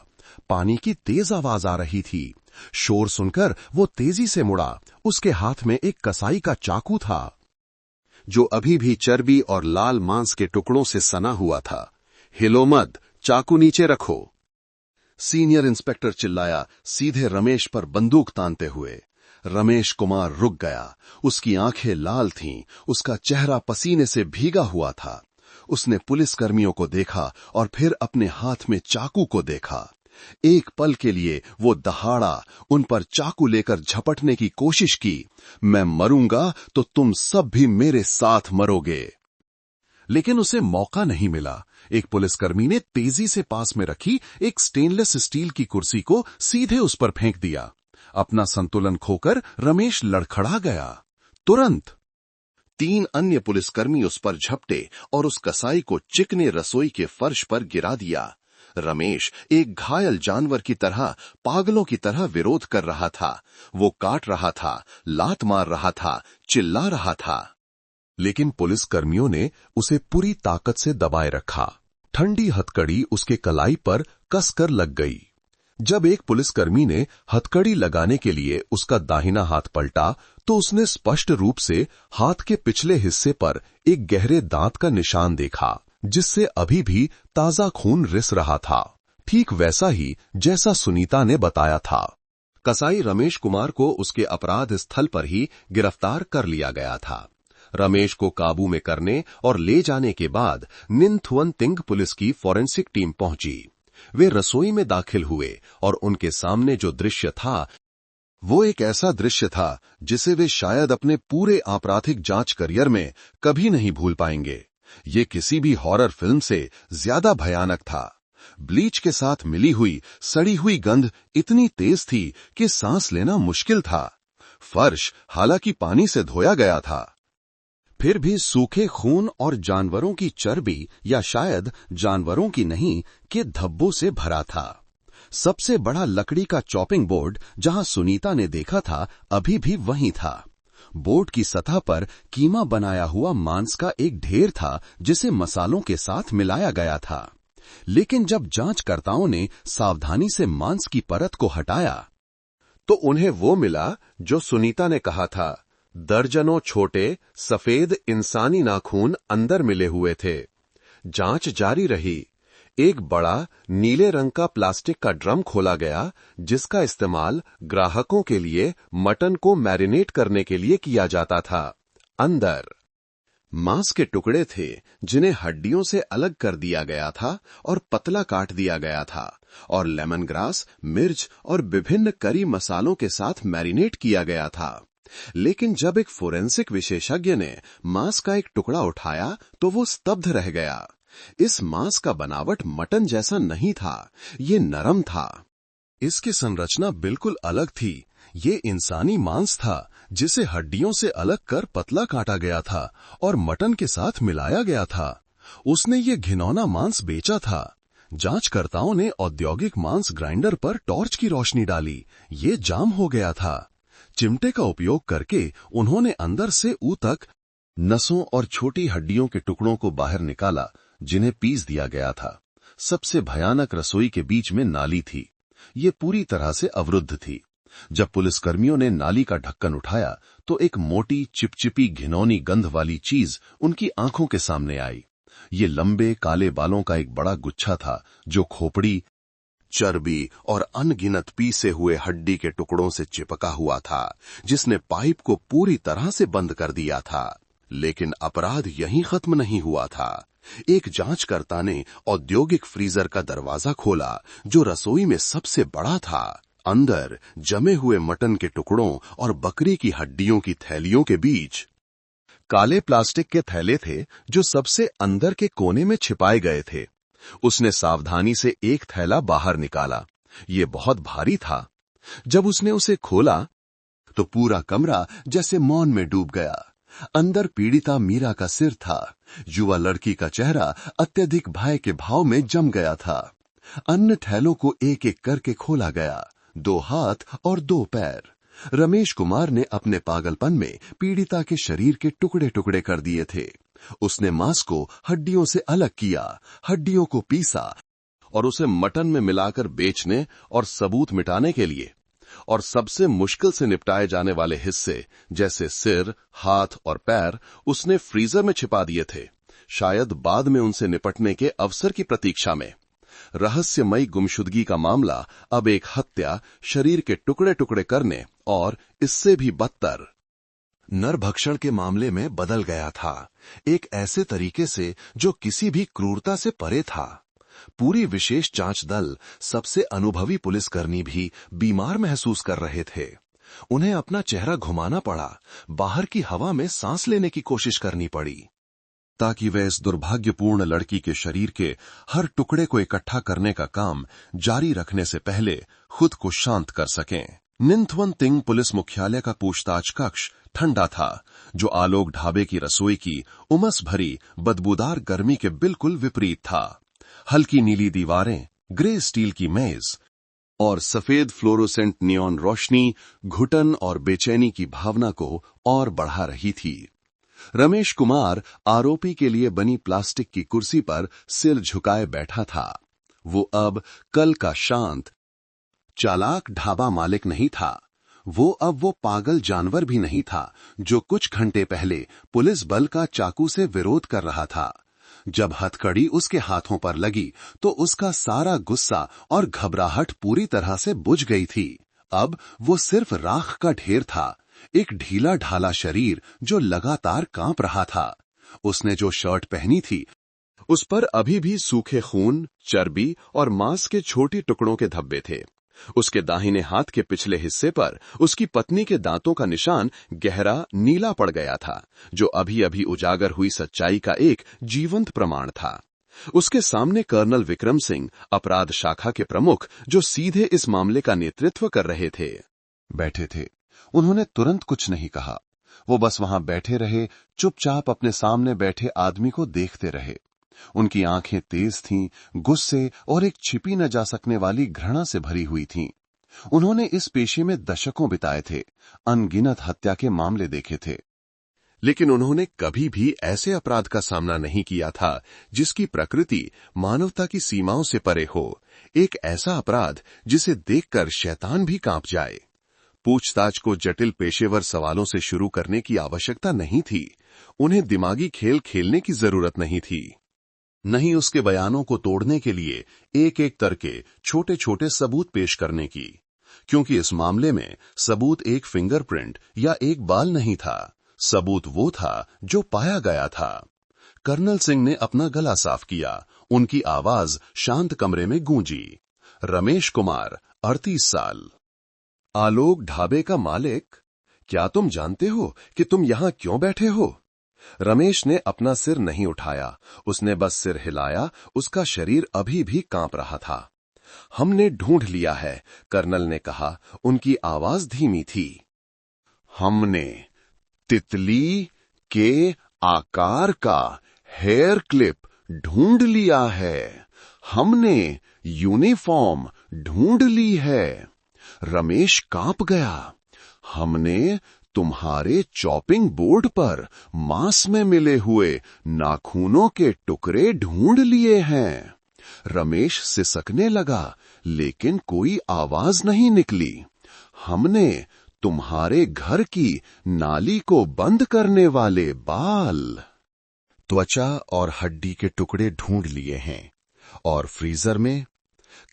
पानी की तेज आवाज आ रही थी। शोर सुनकर वो तेजी से मुड़ा। उसके हाथ में एक कसाई का चाकू था। जो अभी भी चर्बी और लाल मांस के टुकड़ों से सना हुआ था। हिलो मत, चाकू नीचे रखो। सीनियर इंस्पेक्टर चिल्लाया, सीधे रमेश पर बंदूक तानते हुए। रमेश कुमार रुक गया। उसकी आंखें लाल थीं, उसका चेहरा पसीने से भीगा हुआ था। उसने पुलिसकर्मियों को देखा और फिर अपने हाथ में चाकू को देखा। एक पल के लिए वो दहाड़ा, उन पर चाकू लेकर झपटने की कोशिश की। मैं मरूंगा तो तुम सब भी मेरे साथ मरोगे। लेकिन उसे मौका नहीं मिला। एक पुलिसकर्मी ने तेजी से पास में रखी एक स्टेनलेस स्टील की कुर्सी को सीधे उस पर फेंक दिया। अपना संतुलन खोकर रमेश लड़खड़ा गया। तुरंत 3 अन्य पुलिसकर्मी उस पर झपटे और उस कसाई को चिकने रसोई के फर्श पर गिरा दिया। रमेश एक घायल जानवर की तरह, पागलों की तरह विरोध कर रहा था। वो काट रहा था, लात मार रहा था, चिल्ला रहा था। लेकिन पुलिसकर्मियों ने उसे पूरी ताकत से दबाए रखा। ठंडी हथकड़ी उसके कलाई पर कसकर लग गई। जब एक पुलिसकर्मी ने हथकड़ी लगाने के लिए उसका दाहिना हाथ पलटा, तो उसने स्पष्ट रूप से हाथ के पिछले हिस्से पर एक गहरे दांत का निशान देखा, जिससे अभी भी ताजा खून रिस रहा था। ठीक वैसा ही जैसा सुनीता ने बताया था। कसाई रमेश कुमार को उसके अपराध स्थल पर ही गिरफ्तार कर लिया गया था। रमेश को काबू में करने और ले जाने के बाद निनथुवनतिंग पुलिस की फॉरेंसिक टीम पहुंची। वे रसोई में दाखिल हुए और उनके सामने जो दृश्य था, वो एक ऐसा दृश्य था जिसे वे शायद अपने पूरे आपराधिक जांच करियर में कभी नहीं भूल पाएंगे। ये किसी भी हॉरर फिल्म से ज्यादा भयानक था। ब्लीच के साथ मिली हुई सड़ी हुई गंध इतनी तेज थी कि सांस लेना मुश्किल था। फर्श हालांकि पानी से धोया गया था, फिर भी सूखे खून और जानवरों की चर्बी, या शायद जानवरों की नहीं, के धब्बों से भरा था। सबसे बड़ा लकड़ी का चॉपिंग बोर्ड जहां सुनीता ने देखा था, अभी भी वहीं था। बोर्ड की सतह पर कीमा बनाया हुआ मांस का एक ढेर था, जिसे मसालों के साथ मिलाया गया था। लेकिन जब जांचकर्ताओं ने सावधानी से मांस की परत को हटाया, तो उन्हें वो मिला जो सुनीता ने कहा था। दर्जनों छोटे सफेद इंसानी नाखून अंदर मिले हुए थे। जांच जारी रही। एक बड़ा नीले रंग का प्लास्टिक का ड्रम खोला गया, जिसका इस्तेमाल ग्राहकों के लिए मटन को मैरिनेट करने के लिए किया जाता था। अंदर मांस के टुकड़े थे, जिन्हें हड्डियों से अलग कर दिया गया था और पतला काट दिया गया था, और लेमन ग्रास, मिर्च और विभिन्न करी मसालों के साथ मैरिनेट किया गया था। लेकिन जब एक फोरेंसिक विशेषज्ञ ने मांस का एक टुकड़ा उठाया, तो वो स्तब्ध रह गया। इस मांस का बनावट मटन जैसा नहीं था, ये नरम था। इसकी संरचना बिल्कुल अलग थी। ये इंसानी मांस था, जिसे हड्डियों से अलग कर पतला काटा गया था और मटन के साथ मिलाया गया था। उसने ये घिनौना मांस बेचा था। जांचकर्ताओं ने औद्योगिक मांस ग्राइंडर पर टॉर्च की रोशनी डाली। ये जाम हो गया था। चिमटे का उपयोग करके उन्होंने अंदर से ऊ तक नसों और छोटी हड्डियों के टुकड़ों को बाहर निकाला, जिन्हें पीस दिया गया था। सबसे भयानक रसोई के बीच में नाली थी। ये पूरी तरह से अवरुद्ध थी। जब पुलिसकर्मियों ने नाली का ढक्कन उठाया, तो एक मोटी चिपचिपी घिनौनी गंध वाली चीज उनकी आंखों के सामने आई। ये लंबे काले बालों का एक बड़ा गुच्छा था, जो खोपड़ी, चर्बी और अनगिनत पीसे हुए हड्डी के टुकड़ों से चिपका हुआ था, जिसने पाइप को पूरी तरह से बंद कर दिया था। लेकिन अपराध यहीं खत्म नहीं हुआ था। एक जांचकर्ता ने औद्योगिक फ्रीजर का दरवाजा खोला, जो रसोई में सबसे बड़ा था। अंदर जमे हुए मटन के टुकड़ों और बकरी की हड्डियों की थैलियों के बीच काले प्लास्टिक के थैले थे, जो सबसे अंदर के कोने में छिपाए गए थे। उसने सावधानी से एक थैला बाहर निकाला। ये बहुत भारी था। जब उसने उसे खोला, तो पूरा कमरा जैसे मौन में डूब गया। अंदर पीड़िता मीरा का सिर था। युवा लड़की का चेहरा अत्यधिक भय के भाव में जम गया था। अन्य थैलों को एक एक करके खोला गया। 2 हाथ और 2 पैर। रमेश कुमार ने अपने पागलपन में पीड़िता के शरीर के टुकड़े टुकड़े कर दिए थे। उसने मांस को हड्डियों से अलग किया, हड्डियों को पीसा और उसे मटन में मिलाकर बेचने और सबूत मिटाने के लिए और सबसे मुश्किल से निपटाए जाने वाले हिस्से जैसे सिर, हाथ और पैर उसने फ्रीजर में छिपा दिए थे, शायद बाद में उनसे निपटने के अवसर की प्रतीक्षा में। रहस्यमयी गुमशुदगी का मामला अब एक हत्या, शरीर के टुकड़े टुकड़े करने और इससे भी बदतर नरभक्षण के मामले में बदल गया था, एक ऐसे तरीके से जो किसी भी क्रूरता से परे था। पूरी विशेष जांच दल, सबसे अनुभवी पुलिसकर्मी भी बीमार महसूस कर रहे थे। उन्हें अपना चेहरा घुमाना पड़ा, बाहर की हवा में सांस लेने की कोशिश करनी पड़ी, ताकि वे इस दुर्भाग्यपूर्ण लड़की के शरीर के हर टुकड़े को इकट्ठा करने का काम जारी रखने से पहले खुद को शांत कर सकें। निंथवन तिंग पुलिस मुख्यालय का पूछताछ कक्ष ठंडा था, जो आलोक ढाबे की रसोई की उमस भरी बदबूदार गर्मी के बिल्कुल विपरीत था। हल्की नीली दीवारें, ग्रे स्टील की मेज और सफेद फ्लोरोसेंट नियॉन रोशनी घुटन और बेचैनी की भावना को और बढ़ा रही थी। रमेश कुमार आरोपी के लिए बनी प्लास्टिक की कुर्सी पर सिर झुकाए बैठा था। वो अब कल का शांत, चालाक ढाबा मालिक नहीं था। वो पागल जानवर भी नहीं था जो कुछ घंटे पहले पुलिस बल का चाकू से विरोध कर रहा था। जब हथकड़ी उसके हाथों पर लगी तो उसका सारा गुस्सा और घबराहट पूरी तरह से बुझ गई थी। अब वो सिर्फ राख का ढेर था, एक ढीला ढाला शरीर जो लगातार कांप रहा था। उसने जो शर्ट पहनी थी उस पर अभी भी सूखे खून, चर्बी और मांस के छोटे टुकड़ों के धब्बे थे। उसके दाहिने हाथ के पिछले हिस्से पर उसकी पत्नी के दांतों का निशान गहरा नीला पड़ गया था, जो अभी अभी उजागर हुई सच्चाई का एक जीवंत प्रमाण था। उसके सामने कर्नल विक्रम सिंह, अपराध शाखा के प्रमुख, जो सीधे इस मामले का नेतृत्व कर रहे थे, बैठे थे। उन्होंने तुरंत कुछ नहीं कहा। वो बस वहां बैठे रहे, चुपचाप अपने सामने बैठे आदमी को देखते रहे। उनकी आंखें तेज थीं, गुस्से और एक छिपी न जा सकने वाली घृणा से भरी हुई थीं। उन्होंने इस पेशे में दशकों बिताए थे, अनगिनत हत्या के मामले देखे थे, लेकिन उन्होंने कभी भी ऐसे अपराध का सामना नहीं किया था जिसकी प्रकृति मानवता की सीमाओं से परे हो, एक ऐसा अपराध जिसे देखकर शैतान भी कांप जाए। पूछताछ को जटिल पेशेवर सवालों से शुरू करने की आवश्यकता नहीं थी। उन्हें दिमागी खेल खेलने की जरूरत नहीं थी, नहीं उसके बयानों को तोड़ने के लिए एक एक करके छोटे छोटे सबूत पेश करने की, क्योंकि इस मामले में सबूत एक फिंगरप्रिंट या एक बाल नहीं था। सबूत वो था जो पाया गया था। कर्नल सिंह ने अपना गला साफ किया। उनकी आवाज शांत कमरे में गूंजी। रमेश कुमार, 38 साल, आलोक ढाबे का मालिक, क्या तुम जानते हो कि तुम यहां क्यों बैठे हो? रमेश ने अपना सिर नहीं उठाया, उसने बस सिर हिलाया। उसका शरीर अभी भी कांप रहा था। हमने ढूंढ लिया है, कर्नल ने कहा। उनकी आवाज धीमी थी। हमने तितली के आकार का हेयर क्लिप ढूंढ लिया है। हमने यूनिफॉर्म ढूंढ ली है। रमेश कांप गया। हमने तुम्हारे चॉपिंग बोर्ड पर मांस में मिले हुए नाखूनों के टुकड़े ढूंढ लिए हैं। रमेश सिसकने लगा, लेकिन कोई आवाज नहीं निकली। हमने तुम्हारे घर की नाली को बंद करने वाले बाल, त्वचा और हड्डी के टुकड़े ढूंढ लिए हैं। और फ्रीजर में?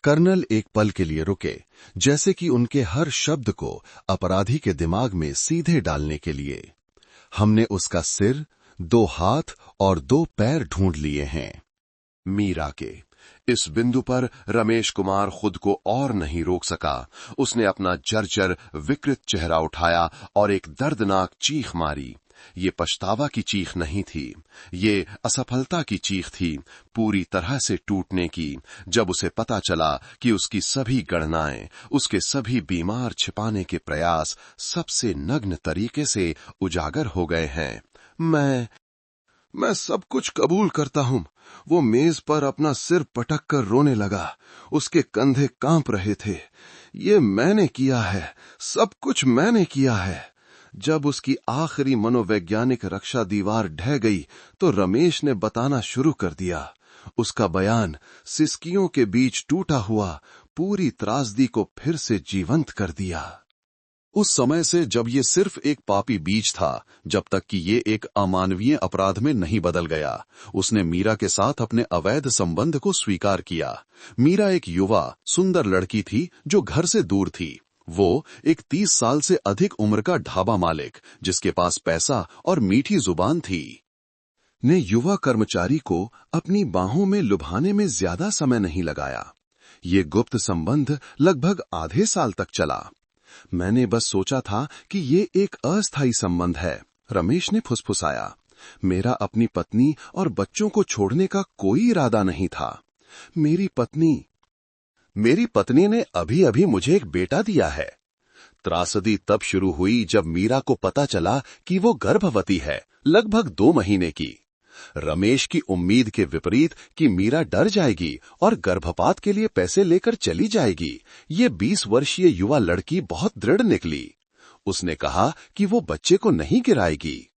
कर्नल एक पल के लिए रुके, जैसे कि उनके हर शब्द को अपराधी के दिमाग में सीधे डालने के लिए। हमने उसका सिर, 2 हाथ और 2 पैर ढूंढ लिए हैं। मीरा के इस बिंदु पर रमेश कुमार खुद को और नहीं रोक सका। उसने अपना जर्जर विकृत चेहरा उठाया और एक दर्दनाक चीख मारी। ये पछतावा की चीख नहीं थी, ये असफलता की चीख थी, पूरी तरह से टूटने की, जब उसे पता चला कि उसकी सभी गणनाएं, उसके सभी बीमार छिपाने के प्रयास सबसे नग्न तरीके से उजागर हो गए हैं। मैं सब कुछ कबूल करता हूं। वो मेज पर अपना सिर पटक कर रोने लगा। उसके कंधे कांप रहे थे। ये मैंने किया है, सब कुछ मैंने किया है। जब उसकी आखिरी मनोवैज्ञानिक रक्षा दीवार ढह गई तो रमेश ने बताना शुरू कर दिया। उसका बयान सिसकियों के बीच टूटा हुआ, पूरी त्रासदी को फिर से जीवंत कर दिया। उस समय से जब ये सिर्फ एक पापी बीज था, जब तक कि ये एक अमानवीय अपराध में नहीं बदल गया, उसने मीरा के साथ अपने अवैध संबंध को स्वीकार किया। मीरा एक युवा सुंदर लड़की थी जो घर से दूर थी। वो एक 30 साल से अधिक उम्र का ढाबा मालिक, जिसके पास पैसा और मीठी जुबान थी, ने युवा कर्मचारी को अपनी बाहों में लुभाने में ज्यादा समय नहीं लगाया। ये गुप्त संबंध लगभग आधे साल तक चला। मैंने बस सोचा था कि ये एक अस्थायी संबंध है, रमेश ने फुसफुसाया। मेरा अपनी पत्नी और बच्चों को छोड़ने का कोई इरादा नहीं था। मेरी पत्नी ने अभी अभी मुझे एक बेटा दिया है। त्रासदी तब शुरू हुई जब मीरा को पता चला कि वो गर्भवती है, लगभग 2 महीने की। रमेश की उम्मीद के विपरीत कि मीरा डर जाएगी और गर्भपात के लिए पैसे लेकर चली जाएगी, ये 20 वर्षीय युवा लड़की बहुत दृढ़ निकली। उसने कहा कि वो बच्चे को नहीं गिराएगी।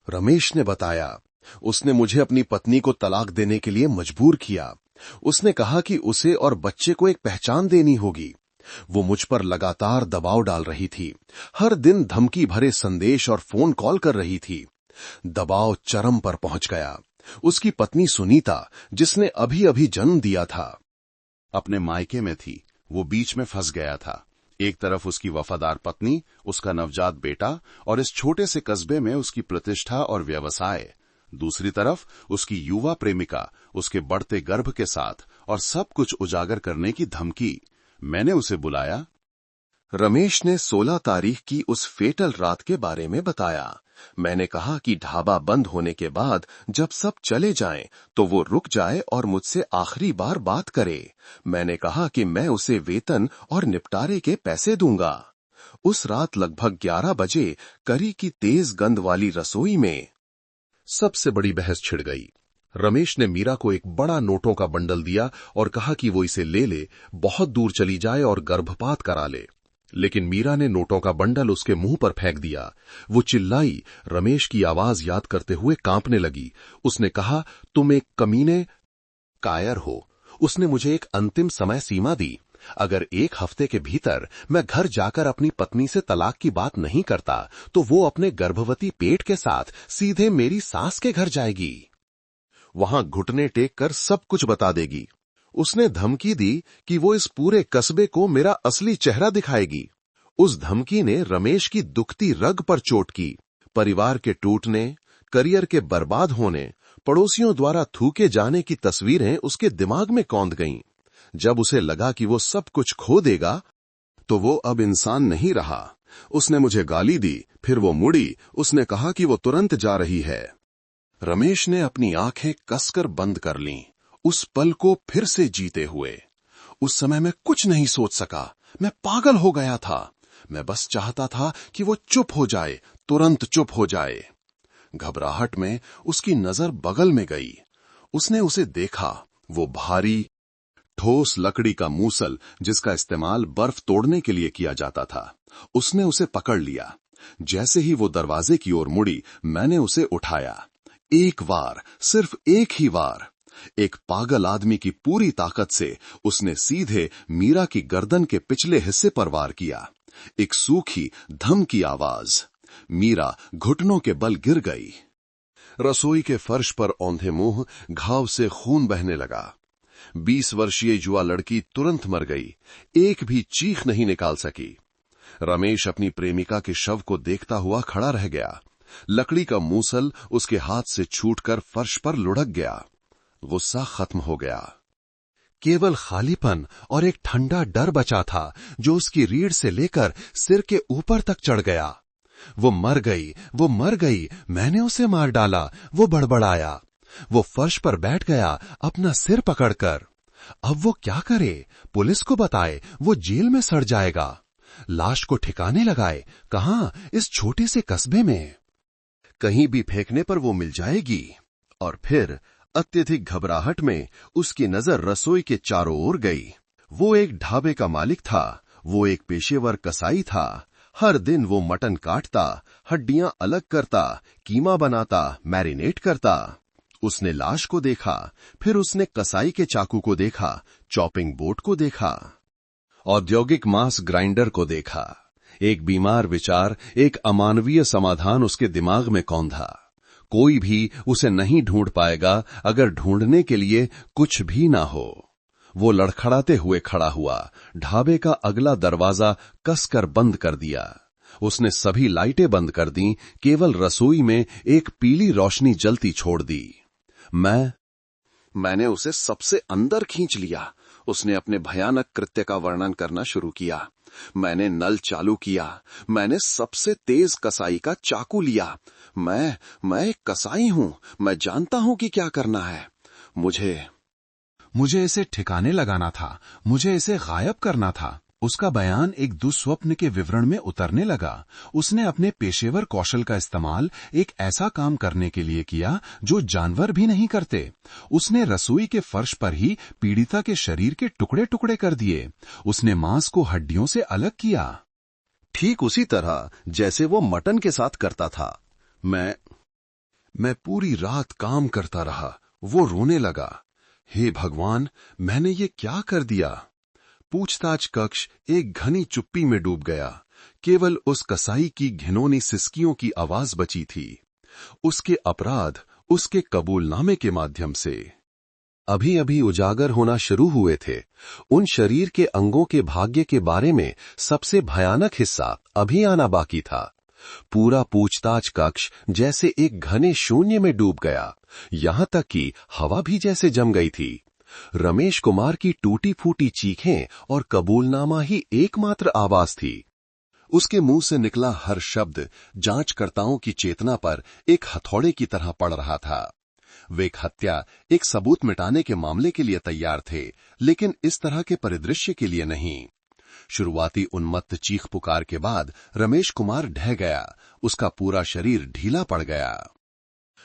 रमेश ने बताया, उसने मुझे अपनी पत्नी को तलाक देने के लिए मजबूर किया। उसने कहा कि उसे और बच्चे को एक पहचान देनी होगी। वो मुझ पर लगातार दबाव डाल रही थी, हर दिन धमकी भरे संदेश और फोन कॉल कर रही थी। दबाव चरम पर पहुंच गया। उसकी पत्नी सुनीता, जिसने अभी अभी जन्म दिया था, अपने मायके में थी। वो बीच में फंस गया था। एक तरफ उसकी वफादार पत्नी, उसका नवजात बेटा और इस छोटे से कस्बे में उसकी प्रतिष्ठा और व्यवसाय। दूसरी तरफ उसकी युवा प्रेमिका, उसके बढ़ते गर्भ के साथ और सब कुछ उजागर करने की धमकी। मैंने उसे बुलाया। रमेश ने 16 तारीख की उस फेटल रात के बारे में बताया। मैंने कहा कि ढाबा बंद होने के बाद जब सब चले जाएं, तो वो रुक जाए और मुझसे आखिरी बार बात करे। मैंने कहा कि मैं उसे वेतन और निपटारे के पैसे दूंगा। उस रात लगभग 11 बजे करी की तेज गंध वाली रसोई में सबसे बड़ी बहस छिड़ गई। रमेश ने मीरा को एक बड़ा नोटों का बंडल दिया और कहा कि वो इसे ले ले, बहुत दूर चली जाए और गर्भपात करा ले। लेकिन मीरा ने नोटों का बंडल उसके मुंह पर फेंक दिया। वो चिल्लाई, रमेश की आवाज याद करते हुए कांपने लगी। उसने कहा, तुम एक कमीने कायर हो। उसने मुझे एक अंतिम समय सीमा दी। अगर 1 हफ्ते के भीतर मैं घर जाकर अपनी पत्नी से तलाक की बात नहीं करता, तो वो अपने गर्भवती पेट के साथ सीधे मेरी सास के घर जाएगी। वहां घुटने टेक कर सब कुछ बता देगी। उसने धमकी दी कि वो इस पूरे कस्बे को मेरा असली चेहरा दिखाएगी। उस धमकी ने रमेश की दुखती रग पर चोट की। परिवार के टूटने, करियर के बर्बाद होने, पड़ोसियों द्वारा थूके जाने की तस्वीरें उसके दिमाग में कौंध गईं। जब उसे लगा कि वो सब कुछ खो देगा, तो वो अब इंसान नहीं रहा। उसने मुझे गाली दी, फिर वो मुड़ी। उसने कहा कि वो तुरंत जा रही है। रमेश ने अपनी आंखें कसकर बंद कर लीं, उस पल को फिर से जीते हुए। उस समय मैं कुछ नहीं सोच सका। मैं पागल हो गया था। मैं बस चाहता था कि वो चुप हो जाए, तुरंत चुप हो जाए। घबराहट में उसकी नजर बगल में गई। उसने उसे देखा। वो भारी, ठोस लकड़ी का मूसल, जिसका इस्तेमाल बर्फ तोड़ने के लिए किया जाता था। उसने उसे पकड़ लिया। जैसे ही वो दरवाजे की ओर मुड़ी, मैंने उसे उठाया। एक बार, सिर्फ एक ही बार, एक पागल आदमी की पूरी ताकत से उसने सीधे मीरा की गर्दन के पिछले हिस्से पर वार किया। एक सूखी धम की आवाज। मीरा घुटनों के बल गिर गई। रसोई के फर्श पर औंधे मुंह, घाव से खून बहने लगा। 20 वर्षीय युवा लड़की तुरंत मर गई। एक भी चीख नहीं निकाल सकी। रमेश अपनी प्रेमिका के शव को देखता हुआ खड़ा रह गया। लकड़ी का मूसल उसके हाथ से छूटकर फर्श पर लुढ़क गया। गुस्सा खत्म हो गया। केवल खालीपन और एक ठंडा डर बचा था, जो उसकी रीढ़ से लेकर सिर के ऊपर तक चढ़ गया। वो मर गई, वो मर गई, मैंने उसे मार डाला, वो बड़बड़ाया। वो फर्श पर बैठ गया, अपना सिर पकड़कर। अब वो क्या करे? पुलिस को बताए? वो जेल में सड़ जाएगा। लाश को ठिकाने लगाए? कहां? इस छोटे से कस्बे में। कहीं भी फेंकने पर वो मिल जाएगी। और फिर अत्यधिक घबराहट में उसकी नजर रसोई के चारों ओर गई। वो एक ढाबे का मालिक था। वो एक पेशेवर कसाई था। हर दिन वो मटन काटता, हड्डियां अलग करता, कीमा बनाता, मैरिनेट करता। उसने लाश को देखा, फिर उसने कसाई के चाकू को देखा, चॉपिंग बोर्ड को देखा। औद्योगिक मांस ग्राइंडर को देखा। एक बीमार विचार, एक अमानवीय समाधान उसके दिमाग में कौंधा। कोई भी उसे नहीं ढूंढ पाएगा अगर ढूंढने के लिए कुछ भी ना हो। वो लड़खड़ाते हुए खड़ा हुआ, ढाबे का अगला दरवाजा कसकर बंद कर दिया। उसने सभी लाइटें बंद कर दी, केवल रसोई में एक पीली रोशनी जलती छोड़ दी। मैंने उसे सबसे अंदर खींच लिया। उसने अपने भयानक कृत्य का वर्णन करना शुरू किया। मैंने नल चालू किया। मैंने सबसे तेज कसाई का चाकू लिया। मैं एक कसाई हूं। मैं जानता हूं कि क्या करना है। मुझे इसे ठिकाने लगाना था। मुझे इसे गायब करना था। उसका बयान एक दुस्वप्न के विवरण में उतरने लगा। उसने अपने पेशेवर कौशल का इस्तेमाल एक ऐसा काम करने के लिए किया जो जानवर भी नहीं करते। उसने रसोई के फर्श पर ही पीड़िता के शरीर के टुकड़े टुकड़े कर दिए। उसने मांस को हड्डियों से अलग किया, ठीक उसी तरह जैसे वो मटन के साथ करता था। मैं पूरी रात काम करता रहा। वो रोने लगा। हे भगवान, मैंने ये क्या कर दिया? पूछताछ कक्ष एक घनी चुप्पी में डूब गया। केवल उस कसाई की घिनौनी सिसकियों की आवाज बची थी। उसके अपराध उसके कबूलनामे के माध्यम से अभी अभी उजागर होना शुरू हुए थे। उन शरीर के अंगों के भाग्य के बारे में सबसे भयानक हिस्सा अभी आना बाकी था। पूरा पूछताछ कक्ष जैसे एक घने शून्य में डूब गया। यहां तक कि हवा भी जैसे जम गई थी। रमेश कुमार की टूटी फूटी चीखें और कबूलनामा ही एकमात्र आवाज थी। उसके मुंह से निकला हर शब्द जांचकर्ताओं की चेतना पर एक हथौड़े की तरह पड़ रहा था। वे एक हत्या, एक सबूत मिटाने के मामले के लिए तैयार थे, लेकिन इस तरह के परिदृश्य के लिए नहीं। शुरुआती उन्मत्त चीख पुकार के बाद रमेश कुमार ढह गया। उसका पूरा शरीर ढीला पड़ गया।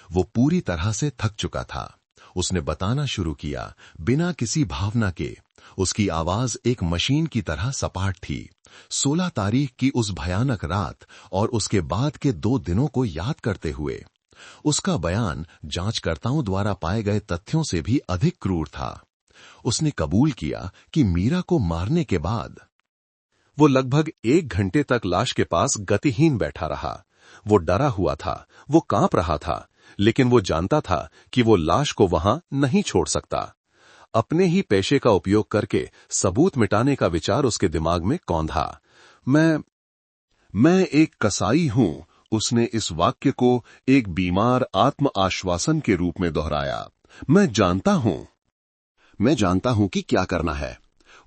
वो पूरी तरह से थक चुका था। उसने बताना शुरू किया, बिना किसी भावना के। उसकी आवाज एक मशीन की तरह सपाट थी। 16 तारीख की उस भयानक रात और उसके बाद के 2 दिनों को याद करते हुए। उसका बयान जांचकर्ताओं द्वारा पाए गए तथ्यों से भी अधिक क्रूर था। उसने कबूल किया कि मीरा को मारने के बाद वो लगभग 1 घंटे तक लाश के पास गतिहीन बैठा रहा। वो डरा हुआ था, वो कांप रहा था, लेकिन वो जानता था कि वो लाश को वहां नहीं छोड़ सकता। अपने ही पेशे का उपयोग करके सबूत मिटाने का विचार उसके दिमाग में कौंधा। मैं एक कसाई हूं। उसने इस वाक्य को एक बीमार आत्म आश्वासन के रूप में दोहराया। मैं जानता हूं कि क्या करना है।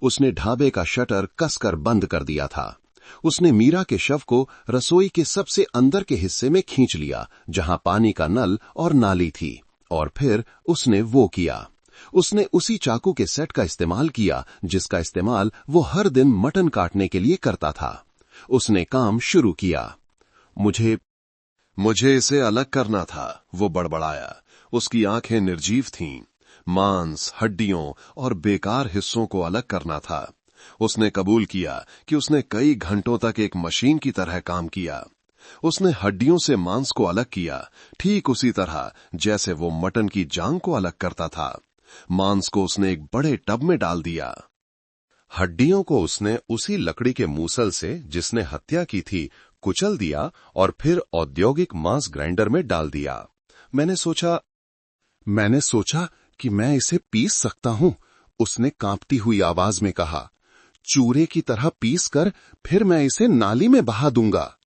उसने ढाबे का शटर कसकर बंद कर दिया था। उसने मीरा के शव को रसोई के सबसे अंदर के हिस्से में खींच लिया, जहां पानी का नल और नाली थी, और फिर उसने वो किया। उसने उसी चाकू के सेट का इस्तेमाल किया जिसका इस्तेमाल वो हर दिन मटन काटने के लिए करता था। उसने काम शुरू किया। मुझे इसे अलग करना था, वो बड़बड़ाया। उसकी आंखें निर्जीव थीं। मांस, हड्डियों और बेकार हिस्सों को अलग करना था। उसने कबूल किया कि उसने कई घंटों तक एक मशीन की तरह काम किया। उसने हड्डियों से मांस को अलग किया, ठीक उसी तरह जैसे वो मटन की जांग को अलग करता था। मांस को उसने एक बड़े टब में डाल दिया। हड्डियों को उसने उसी लकड़ी के मूसल से जिसने हत्या की थी कुचल दिया और फिर औद्योगिक मांस ग्राइंडर में डाल दिया। मैंने सोचा कि मैं इसे पीस सकता हूं, उसने कांपती हुई आवाज में कहा। चूरे की तरह पीस कर फिर मैं इसे नाली में बहा दूंगा।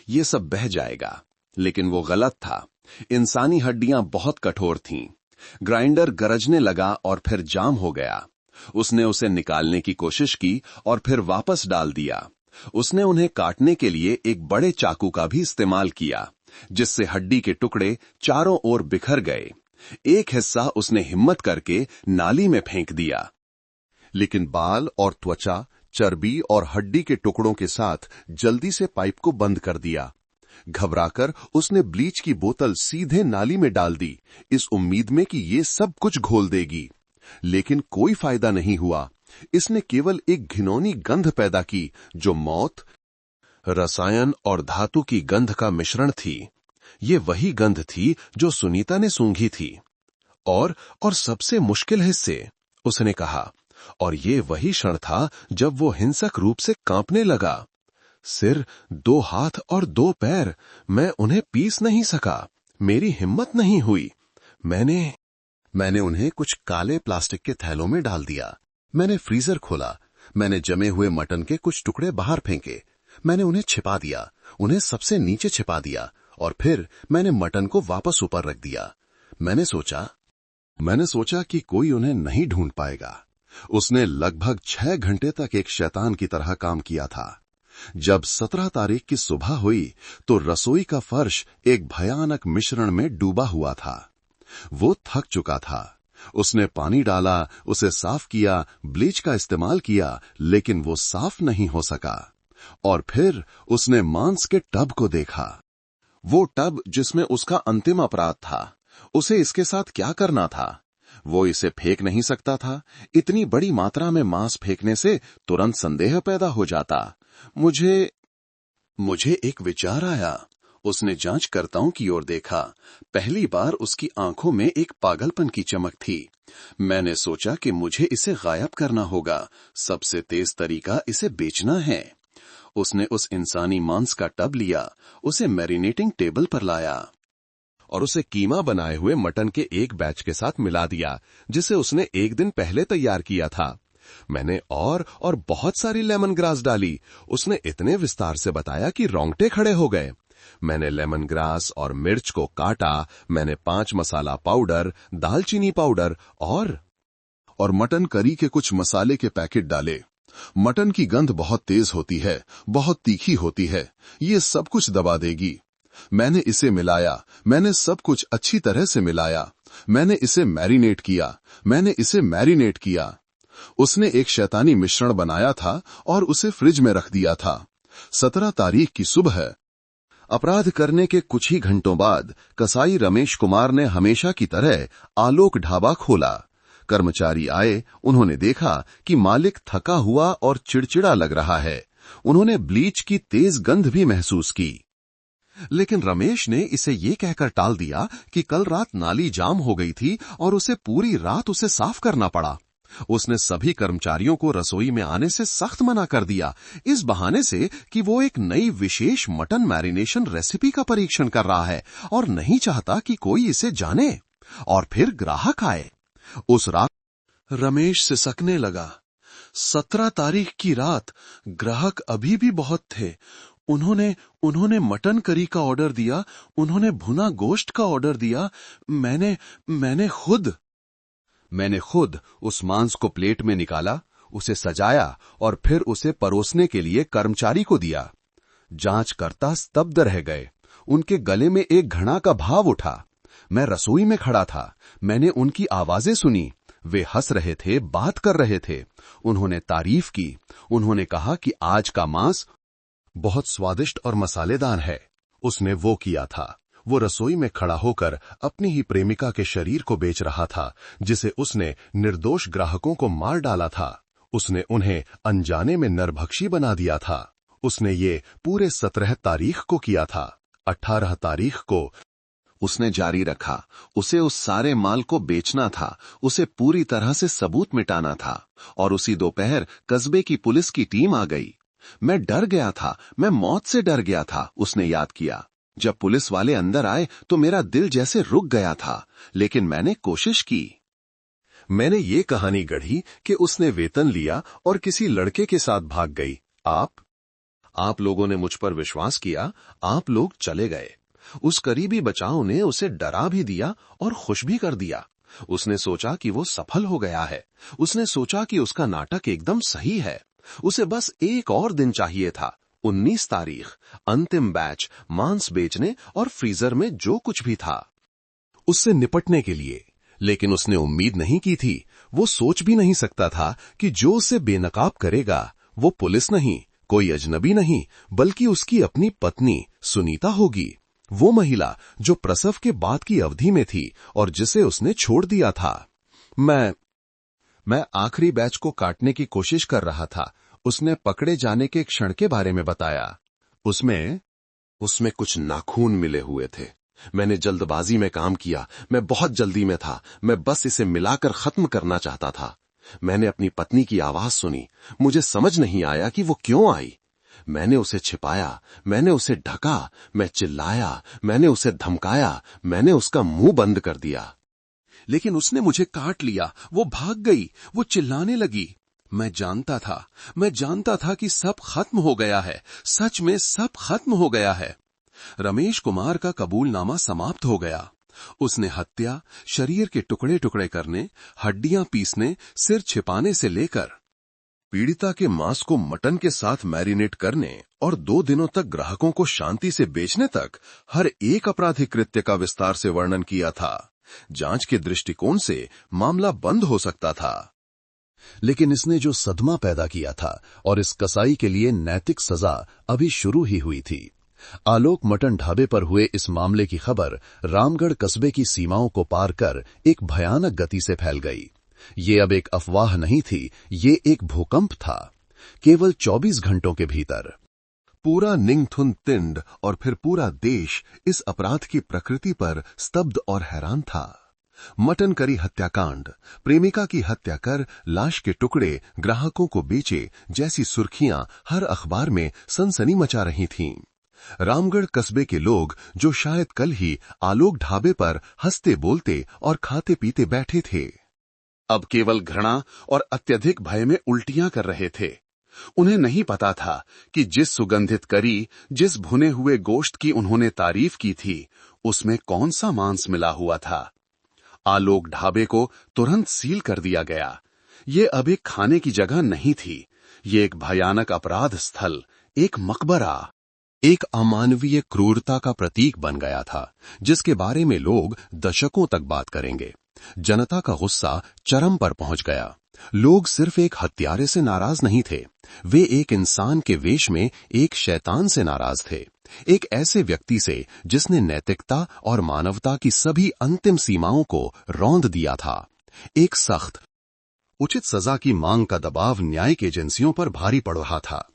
ये सब बह जाएगा, लेकिन वो गलत था। इंसानी हड्डियां बहुत कठोर थीं। ग्राइंडर गरजने लगा और फिर जाम हो गया। उसने उसे निकालने की कोशिश की और फिर वापस डाल दिया। उसने उन्हें काटने के लिए एक बड़े चाकू का भी इस्तेमाल किया, जिससे हड्डी के टुकड़े चारों ओर बिखर गए। एक हिस्सा उसने हिम्मत करके नाली में फेंक दिया, लेकिन बाल और त्वचा, चर्बी और हड्डी के टुकड़ों के साथ जल्दी से पाइप को बंद कर दिया। घबराकर उसने ब्लीच की बोतल सीधे नाली में डाल दी, इस उम्मीद में कि ये सब कुछ घोल देगी। लेकिन कोई फायदा नहीं हुआ। इसने केवल एक घिनौनी गंध पैदा की, जो मौत, रसायन और धातु की गंध का मिश्रण थी। ये वही गंध थी जो सुनीता ने सूंघी थी। और सबसे मुश्किल हिस्से, उसने कहा, और ये वही क्षण था जब वो हिंसक रूप से कांपने लगा। सिर, 2 हाथ और 2 पैर, मैं उन्हें पीस नहीं सका। मेरी हिम्मत नहीं हुई। मैंने उन्हें कुछ काले प्लास्टिक के थैलों में डाल दिया। मैंने फ्रीजर खोला। मैंने जमे हुए मटन के कुछ टुकड़े बाहर फेंके। मैंने उन्हें छिपा दिया, उन्हें सबसे नीचे छिपा दिया, और फिर मैंने मटन को वापस ऊपर रख दिया। मैंने सोचा कि कोई उन्हें नहीं ढूंढ पाएगा। उसने लगभग 6 घंटे तक एक शैतान की तरह काम किया था। जब 17 तारीख की सुबह हुई तो रसोई का फर्श एक भयानक मिश्रण में डूबा हुआ था। वो थक चुका था। उसने पानी डाला, उसे साफ किया, ब्लीच का इस्तेमाल किया, लेकिन वो साफ नहीं हो सका। और फिर उसने मांस के टब को देखा। वो टब जिसमें उसका अंतिम अपराध था। उसे इसके साथ क्या करना था? वो इसे फेंक नहीं सकता था। इतनी बड़ी मात्रा में मांस फेंकने से तुरंत संदेह पैदा हो जाता। मुझे एक विचार आया। उसने जांचकर्ताओं की ओर देखा। पहली बार उसकी आंखों में एक पागलपन की चमक थी। मैंने सोचा कि मुझे इसे गायब करना होगा। सबसे तेज तरीका इसे बेचना है। उसने उस इंसानी मांस का टब लिया, उसे मैरिनेटिंग टेबल पर लाया और उसे कीमा बनाए हुए मटन के एक बैच के साथ मिला दिया, जिसे उसने एक दिन पहले तैयार किया था। मैंने और बहुत सारी लेमन ग्रास डाली। उसने इतने विस्तार से बताया कि रोंगटे खड़े हो गए। मैंने लेमन ग्रास और मिर्च को काटा। मैंने 5 मसाला पाउडर, दालचीनी पाउडर और मटन करी के कुछ मसाले के पैकेट डाले। मटन की गंध बहुत तेज होती है, बहुत तीखी होती है। ये सब कुछ दबा देगी। मैंने इसे मिलाया। मैंने सब कुछ अच्छी तरह से मिलाया। मैंने इसे मैरिनेट किया। उसने एक शैतानी मिश्रण बनाया था और उसे फ्रिज में रख दिया था। 17 तारीख की सुबह, अपराध करने के कुछ ही घंटों बाद, कसाई रमेश कुमार ने हमेशा की तरह आलोक ढाबा खोला। कर्मचारी आए। उन्होंने देखा कि मालिक थका हुआ और चिड़चिड़ा लग रहा है। उन्होंने ब्लीच की तेज गंध भी महसूस की। लेकिन रमेश ने इसे ये कहकर टाल दिया कि कल रात नाली जाम हो गई थी और उसे पूरी रात उसे साफ करना पड़ा। उसने सभी कर्मचारियों को रसोई में आने से सख्त मना कर दिया, इस बहाने से कि वो एक नई विशेष मटन मैरिनेशन रेसिपी का परीक्षण कर रहा है और नहीं चाहता कि कोई इसे जाने। और फिर ग्राहक आए। उस रात रमेश सिसकने लगा। 17 तारीख की रात। ग्राहक अभी भी बहुत थे। उन्होंने मटन करी का ऑर्डर दिया। उन्होंने भुना गोश्त का ऑर्डर दिया। मैंने खुद उस मांस को प्लेट में निकाला, उसे सजाया और फिर उसे परोसने के लिए कर्मचारी को दिया। जांचकर्ता स्तब्ध रह गए। उनके गले में एक घृणा का भाव उठा। मैं रसोई में खड़ा था। मैंने उनकी आवाजें सुनी। वे हंस रहे थे, बात कर रहे थे। उन्होंने तारीफ की। उन्होंने कहा कि आज का मांस बहुत स्वादिष्ट और मसालेदार है। उसने वो किया था। वो रसोई में खड़ा होकर अपनी ही प्रेमिका के शरीर को बेच रहा था, जिसे उसने निर्दोष ग्राहकों को मार डाला था। उसने उन्हें अनजाने में नरभक्षी बना दिया था। उसने ये पूरे 17 तारीख को किया था। 18 तारीख को उसने जारी रखा। उसे उस सारे माल को बेचना था। उसे पूरी तरह से सबूत मिटाना था। और उसी दोपहर कस्बे की पुलिस की टीम आ गई। मैं डर गया था। मैं मौत से डर गया था, उसने याद किया। जब पुलिस वाले अंदर आए तो मेरा दिल जैसे रुक गया था, लेकिन मैंने कोशिश की। मैंने ये कहानी गढ़ी कि उसने वेतन लिया और किसी लड़के के साथ भाग गई। आप लोगों ने मुझ पर विश्वास किया। आप लोग चले गए। उस करीबी बचाव ने उसे डरा भी दिया और खुश भी कर दिया। उसने सोचा कि वो सफल हो गया है। उसने सोचा कि उसका नाटक एकदम सही है। उसे बस एक और दिन चाहिए था। 19 तारीख, अंतिम बैच, मांस बेचने और फ्रीजर में जो कुछ भी था उससे निपटने के लिए। लेकिन उसने उम्मीद नहीं की थी, वो सोच भी नहीं सकता था कि जो उसे बेनकाब करेगा वो पुलिस नहीं, कोई अजनबी नहीं, बल्कि उसकी अपनी पत्नी सुनीता होगी। वो महिला जो प्रसव के बाद की अवधि में थी और जिसे उसने छोड़ दिया था। मैं आखिरी बैच को काटने की कोशिश कर रहा था। उसने पकड़े जाने के क्षण के बारे में बताया। उसमें कुछ नाखून मिले हुए थे। मैंने जल्दबाजी में काम किया। मैं बहुत जल्दी में था। मैं बस इसे मिलाकर खत्म करना चाहता था। मैंने अपनी पत्नी की आवाज सुनी। मुझे समझ नहीं आया कि वो क्यों आई। मैंने उसे छिपाया, मैंने उसे ढका, मैं चिल्लाया, मैंने उसे धमकाया, मैंने उसका मुंह बंद कर दिया। लेकिन उसने मुझे काट लिया, वो भाग गई, वो चिल्लाने लगी। मैं जानता था कि सब खत्म हो गया है, सच में सब खत्म हो गया है। रमेश कुमार का कबूलनामा समाप्त हो गया। उसने हत्या, शरीर के टुकड़े टुकड़े करने, हड्डियां पीसने, सिर छिपाने से लेकर पीड़िता के मांस को मटन के साथ मैरिनेट करने और 2 दिनों तक ग्राहकों को शांति से बेचने तक हर एक आपराधिक कृत्य का विस्तार से वर्णन किया था। जांच के दृष्टिकोण से मामला बंद हो सकता था, लेकिन इसने जो सदमा पैदा किया था और इस कसाई के लिए नैतिक सजा अभी शुरू ही हुई थी। आलोक मटन ढाबे पर हुए इस मामले की खबर रामगढ़ कस्बे की सीमाओं को पार कर एक भयानक गति से फैल गई। ये अब एक अफवाह नहीं थी, ये एक भूकंप था। केवल 24 घंटों के भीतर पूरा निंगथुन तिंड और फिर पूरा देश इस अपराध की प्रकृति पर स्तब्ध और हैरान था। मटन करी हत्याकांड, प्रेमिका की हत्या कर लाश के टुकड़े ग्राहकों को बेचे जैसी सुर्खियां हर अखबार में सनसनी मचा रही थीं। रामगढ़ कस्बे के लोग जो शायद कल ही आलोक ढाबे पर हंसते बोलते और खाते पीते बैठे थे, अब केवल घृणा और अत्यधिक भय में उल्टियां कर रहे थे। उन्हें नहीं पता था कि जिस सुगंधित करी, जिस भुने हुए गोश्त की उन्होंने तारीफ की थी, उसमें कौन सा मांस मिला हुआ था। आलोक ढाबे को तुरंत सील कर दिया गया। ये अब एक खाने की जगह नहीं थी, ये एक भयानक अपराध स्थल, एक मकबरा, एक अमानवीय क्रूरता का प्रतीक बन गया था, जिसके बारे में लोग दशकों तक बात करेंगे। जनता का गुस्सा चरम पर पहुंच गया। लोग सिर्फ एक हत्यारे से नाराज नहीं थे, वे एक इंसान के वेश में एक शैतान से नाराज थे। एक ऐसे व्यक्ति से जिसने नैतिकता और मानवता की सभी अंतिम सीमाओं को रौंद दिया था। एक सख्त, उचित सजा की मांग का दबाव न्यायिक एजेंसियों पर भारी पड़ रहा था।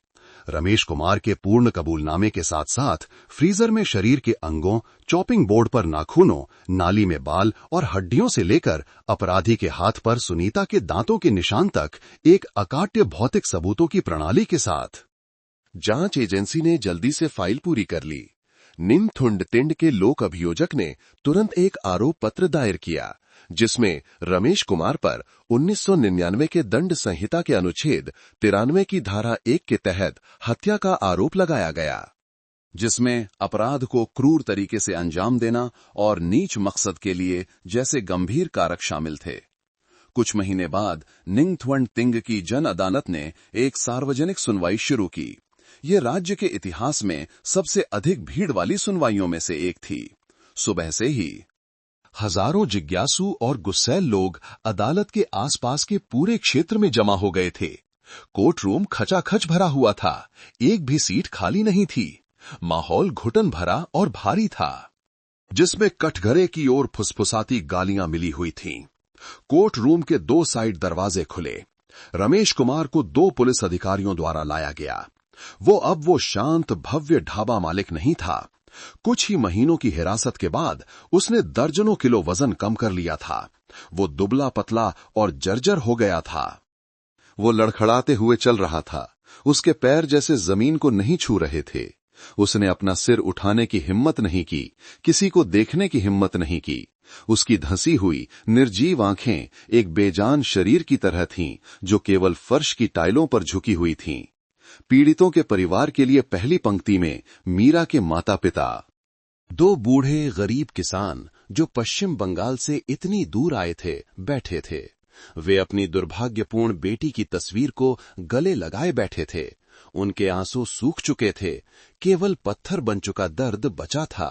रमेश कुमार के पूर्ण कबूलनामे के साथ साथ फ्रीजर में शरीर के अंगों, चॉपिंग बोर्ड पर नाखूनों, नाली में बाल और हड्डियों से लेकर अपराधी के हाथ पर सुनीता के दांतों के निशान तक एक अकाट्य भौतिक सबूतों की प्रणाली के साथ जांच एजेंसी ने जल्दी से फाइल पूरी कर ली। निंगथुन तिंड के लोक अभियोजक ने तुरंत एक आरोप पत्र दायर किया, जिसमें रमेश कुमार पर 1999 के दंड संहिता के अनुच्छेद 93 की धारा 1 के तहत हत्या का आरोप लगाया गया, जिसमें अपराध को क्रूर तरीके से अंजाम देना और नीच मकसद के लिए जैसे गंभीर कारक शामिल थे। कुछ महीने बाद निंगथुन तिंग की जन अदालत ने एक सार्वजनिक सुनवाई शुरू की। ये राज्य के इतिहास में सबसे अधिक भीड़ वाली सुनवाइयों में से एक थी। सुबह से ही हजारों जिज्ञासु और गुस्सैल लोग अदालत के आसपास के पूरे क्षेत्र में जमा हो गए थे। कोर्ट रूम खचाखच भरा हुआ था, एक भी सीट खाली नहीं थी। माहौल घुटन भरा और भारी था, जिसमें कटघरे की ओर फुसफुसाती गालियां मिली हुई थीं। कोर्ट रूम के 2 साइड दरवाजे खुले। रमेश कुमार को 2 पुलिस अधिकारियों द्वारा लाया गया। वो शांत भव्य ढाबा मालिक नहीं था। कुछ ही महीनों की हिरासत के बाद उसने दर्जनों किलो वजन कम कर लिया था। वो दुबला पतला और जर्जर हो गया था। वो लड़खड़ाते हुए चल रहा था। उसके पैर जैसे जमीन को नहीं छू रहे थे। उसने अपना सिर उठाने की हिम्मत नहीं की, किसी को देखने की हिम्मत नहीं की। उसकी धंसी हुई निर्जीव आंखें एक बेजान शरीर की तरह थीं, जो केवल फर्श की टाइलों पर झुकी हुई थीं। पीड़ितों के परिवार के लिए पहली पंक्ति में मीरा के माता पिता, 2 बूढ़े गरीब किसान जो पश्चिम बंगाल से इतनी दूर आए थे, बैठे थे। वे अपनी दुर्भाग्यपूर्ण बेटी की तस्वीर को गले लगाए बैठे थे। उनके आंसू सूख चुके थे, केवल पत्थर बन चुका दर्द बचा था।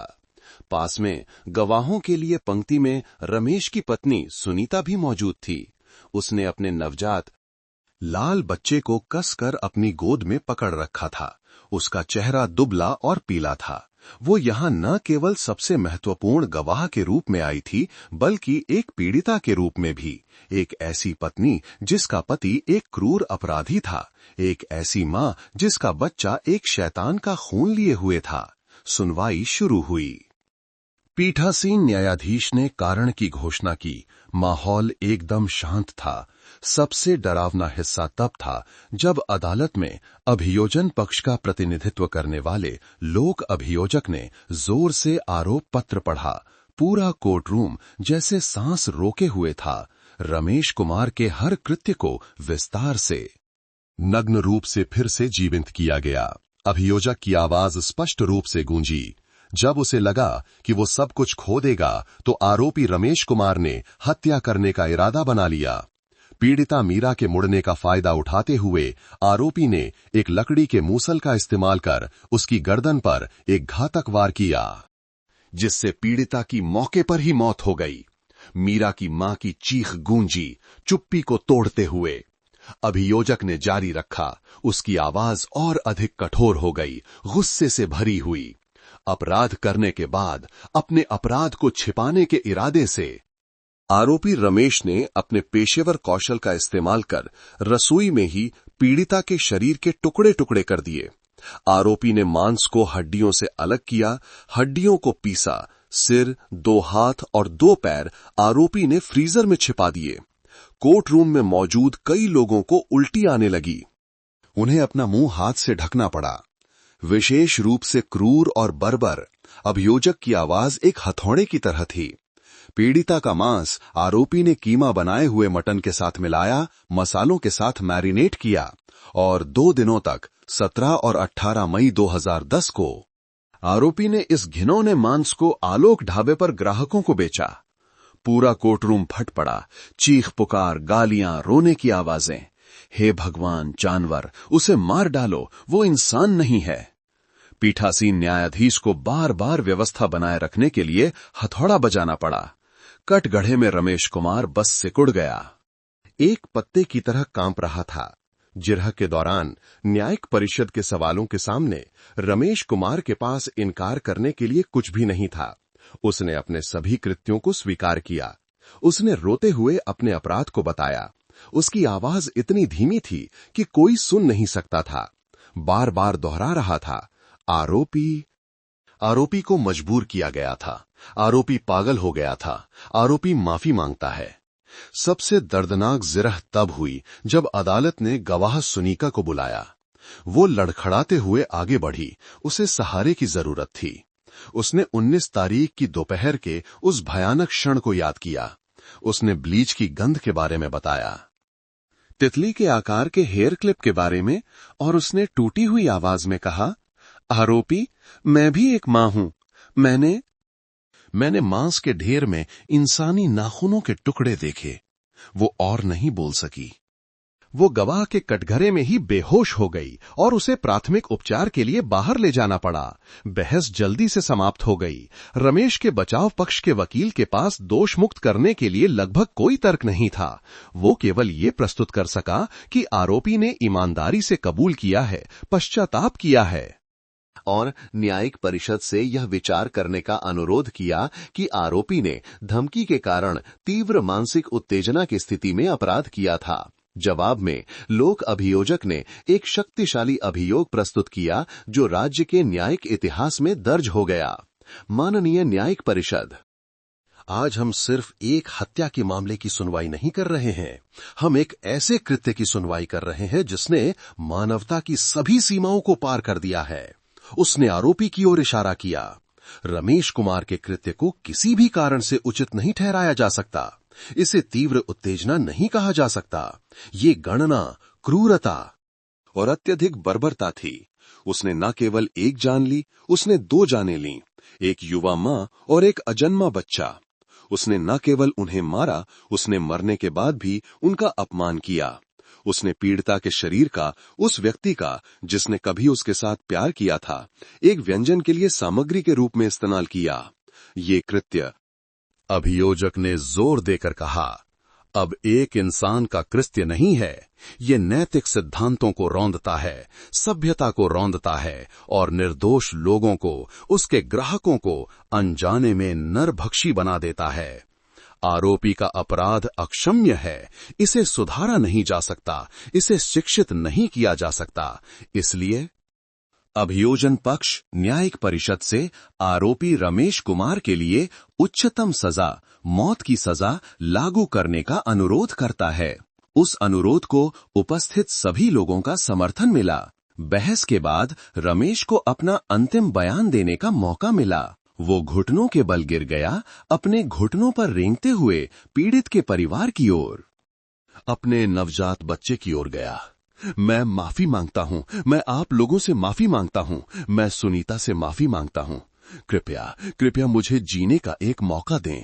पास में गवाहों के लिए पंक्ति में रमेश की पत्नी सुनीता भी मौजूद थी। उसने अपने नवजात लाल बच्चे को कसकर अपनी गोद में पकड़ रखा था। उसका चेहरा दुबला और पीला था। वो यहां न केवल सबसे महत्वपूर्ण गवाह के रूप में आई थी, बल्कि एक पीड़िता के रूप में भी। एक ऐसी पत्नी जिसका पति एक क्रूर अपराधी था, एक ऐसी मां जिसका बच्चा एक शैतान का खून लिए हुए था। सुनवाई शुरू हुई। पीठासीन न्यायाधीश ने कारण की घोषणा की। माहौल एकदम शांत था। सबसे डरावना हिस्सा तब था जब अदालत में अभियोजन पक्ष का प्रतिनिधित्व करने वाले लोक अभियोजक ने जोर से आरोप पत्र पढ़ा। पूरा कोर्ट रूम जैसे सांस रोके हुए था। रमेश कुमार के हर कृत्य को विस्तार से नग्न रूप से फिर से जीवित किया गया। अभियोजक की आवाज स्पष्ट रूप से गूंजी। जब उसे लगा कि वो सब कुछ खो देगा तो आरोपी रमेश कुमार ने हत्या करने का इरादा बना लिया। पीड़िता मीरा के मुड़ने का फायदा उठाते हुए आरोपी ने एक लकड़ी के मूसल का इस्तेमाल कर उसकी गर्दन पर एक घातक वार किया, जिससे पीड़िता की मौके पर ही मौत हो गई। मीरा की मां की चीख गूंजी, चुप्पी को तोड़ते हुए। अभियोजक ने जारी रखा। उसकी आवाज और अधिक कठोर हो गई, गुस्से से भरी हुई। अपराध करने के बाद अपने अपराध को छिपाने के इरादे से आरोपी रमेश ने अपने पेशेवर कौशल का इस्तेमाल कर रसोई में ही पीड़िता के शरीर के टुकड़े टुकड़े कर दिए। आरोपी ने मांस को हड्डियों से अलग किया, हड्डियों को पीसा। सिर, 2 हाथ और 2 पैर आरोपी ने फ्रीजर में छिपा दिए। कोर्ट रूम में मौजूद कई लोगों को उल्टी आने लगी। उन्हें अपना मुंह हाथ से ढकना पड़ा। विशेष रूप से क्रूर और बर्बर अभियोजक की आवाज एक हथौड़े की तरह थी। पीड़िता का मांस आरोपी ने कीमा बनाए हुए मटन के साथ मिलाया, मसालों के साथ मैरिनेट किया और 2 दिनों तक 17 और 18 मई 2010 को आरोपी ने इस घिनौने मांस को आलोक ढाबे पर ग्राहकों को बेचा। पूरा कोर्टरूम फट पड़ा। चीख पुकार, गालियां, रोने की आवाजें। हे भगवान, जानवर, उसे मार डालो, वो इंसान नहीं है। पीठासीन न्यायाधीश को बार बार व्यवस्था बनाए रखने के लिए हथौड़ा बजाना पड़ा। कटगढ़े में रमेश कुमार बस सिकुड़ गया। एक पत्ते की तरह कांप रहा था। जिरह के दौरान न्यायिक परिषद के सवालों के सामने रमेश कुमार के पास इनकार करने के लिए कुछ भी नहीं था। उसने अपने सभी कृत्यों को स्वीकार किया। उसने रोते हुए अपने अपराध को बताया। उसकी आवाज इतनी धीमी थी कि कोई सुन नहीं सकता था। बार बार दोहरा रहा था, आरोपी को मजबूर किया गया था। आरोपी पागल हो गया था। आरोपी माफी मांगता है। सबसे दर्दनाक जिरह तब हुई जब अदालत ने गवाह सुनीका को बुलाया। वो लड़खड़ाते हुए आगे बढ़ी। उसे सहारे की जरूरत थी। उसने 19 तारीख की दोपहर के उस भयानक क्षण को याद किया। उसने ब्लीच की गंध के बारे में बताया, तितली के आकार के हेयर क्लिप के बारे में, और उसने टूटी हुई आवाज में कहा, आरोपी, मैं भी एक मां हूं। मैंने मांस के ढेर में इंसानी नाखूनों के टुकड़े देखे। वो और नहीं बोल सकी। वो गवाह के कटघरे में ही बेहोश हो गई और उसे प्राथमिक उपचार के लिए बाहर ले जाना पड़ा। बहस जल्दी से समाप्त हो गई। रमेश के बचाव पक्ष के वकील के पास दोष मुक्त करने के लिए लगभग कोई तर्क नहीं था। वो केवल ये प्रस्तुत कर सका कि आरोपी ने ईमानदारी से कबूल किया है, पश्चाताप किया है, और न्यायिक परिषद से यह विचार करने का अनुरोध किया कि आरोपी ने धमकी के कारण तीव्र मानसिक उत्तेजना की स्थिति में अपराध किया था। जवाब में लोक अभियोजक ने एक शक्तिशाली अभियोग प्रस्तुत किया जो राज्य के न्यायिक इतिहास में दर्ज हो गया। माननीय न्यायिक परिषद, आज हम सिर्फ एक हत्या के मामले की सुनवाई नहीं कर रहे हैं। हम एक ऐसे कृत्य की सुनवाई कर रहे हैं जिसने मानवता की सभी सीमाओं को पार कर दिया है। उसने आरोपी की ओर इशारा किया। रमेश कुमार के कृत्य को किसी भी कारण से उचित नहीं ठहराया जा सकता। इसे तीव्र उत्तेजना नहीं कहा जा सकता। ये गणना, क्रूरता और अत्यधिक बर्बरता थी। उसने न केवल एक जान ली, उसने 2 जानें लीं, एक युवा मां और एक अजन्मा बच्चा। उसने न केवल उन्हें मारा, उसने मरने के बाद भी उनका अपमान किया। उसने पीड़िता के शरीर का, उस व्यक्ति का जिसने कभी उसके साथ प्यार किया था, एक व्यंजन के लिए सामग्री के रूप में इस्तेमाल किया। ये कृत्य, अभियोजक ने जोर देकर कहा, अब एक इंसान का कृत्य नहीं है। ये नैतिक सिद्धांतों को रौंदता है, सभ्यता को रौंदता है और निर्दोष लोगों को, उसके ग्राहकों को अनजाने में नरभक्षी बना देता है। आरोपी का अपराध अक्षम्य है। इसे सुधारा नहीं जा सकता, इसे शिक्षित नहीं किया जा सकता। इसलिए अभियोजन पक्ष न्यायिक परिषद से आरोपी रमेश कुमार के लिए उच्चतम सजा, मौत की सजा लागू करने का अनुरोध करता है। उस अनुरोध को उपस्थित सभी लोगों का समर्थन मिला। बहस के बाद रमेश को अपना अंतिम बयान देने का मौका मिला। वो घुटनों के बल गिर गया, अपने घुटनों पर रेंगते हुए पीड़ित के परिवार की ओर, अपने नवजात बच्चे की ओर गया। मैं माफी मांगता हूं, मैं आप लोगों से माफी मांगता हूं, मैं सुनीता से माफी मांगता हूं। कृपया मुझे जीने का एक मौका दें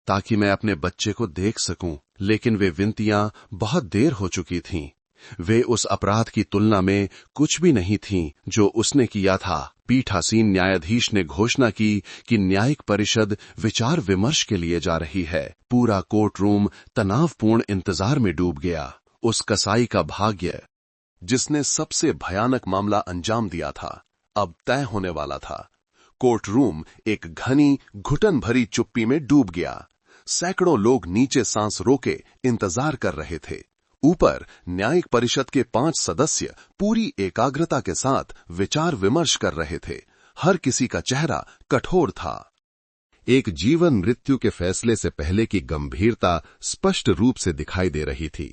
ताकि मैं अपने बच्चे को देख सकूं। लेकिन वे विनतियां बहुत देर हो चुकी थीं। वे उस अपराध की तुलना में कुछ भी नहीं थीं जो उसने किया था। पीठासीन न्यायाधीश ने घोषणा की कि न्यायिक परिषद विचार विमर्श के लिए जा रही है। पूरा कोर्ट रूम तनावपूर्ण इंतजार में डूब गया। उस कसाई का भाग्य, जिसने सबसे भयानक मामला अंजाम दिया था, अब तय होने वाला था। कोर्ट रूम एक घनी, घुटन भरी चुप्पी में डूब गया। सैकड़ों लोग नीचे सांस रोके इंतजार कर रहे थे। ऊपर न्यायिक परिषद के 5 सदस्य पूरी एकाग्रता के साथ विचार विमर्श कर रहे थे। हर किसी का चेहरा कठोर था। एक जीवन मृत्यु के फैसले से पहले की गंभीरता स्पष्ट रूप से दिखाई दे रही थी।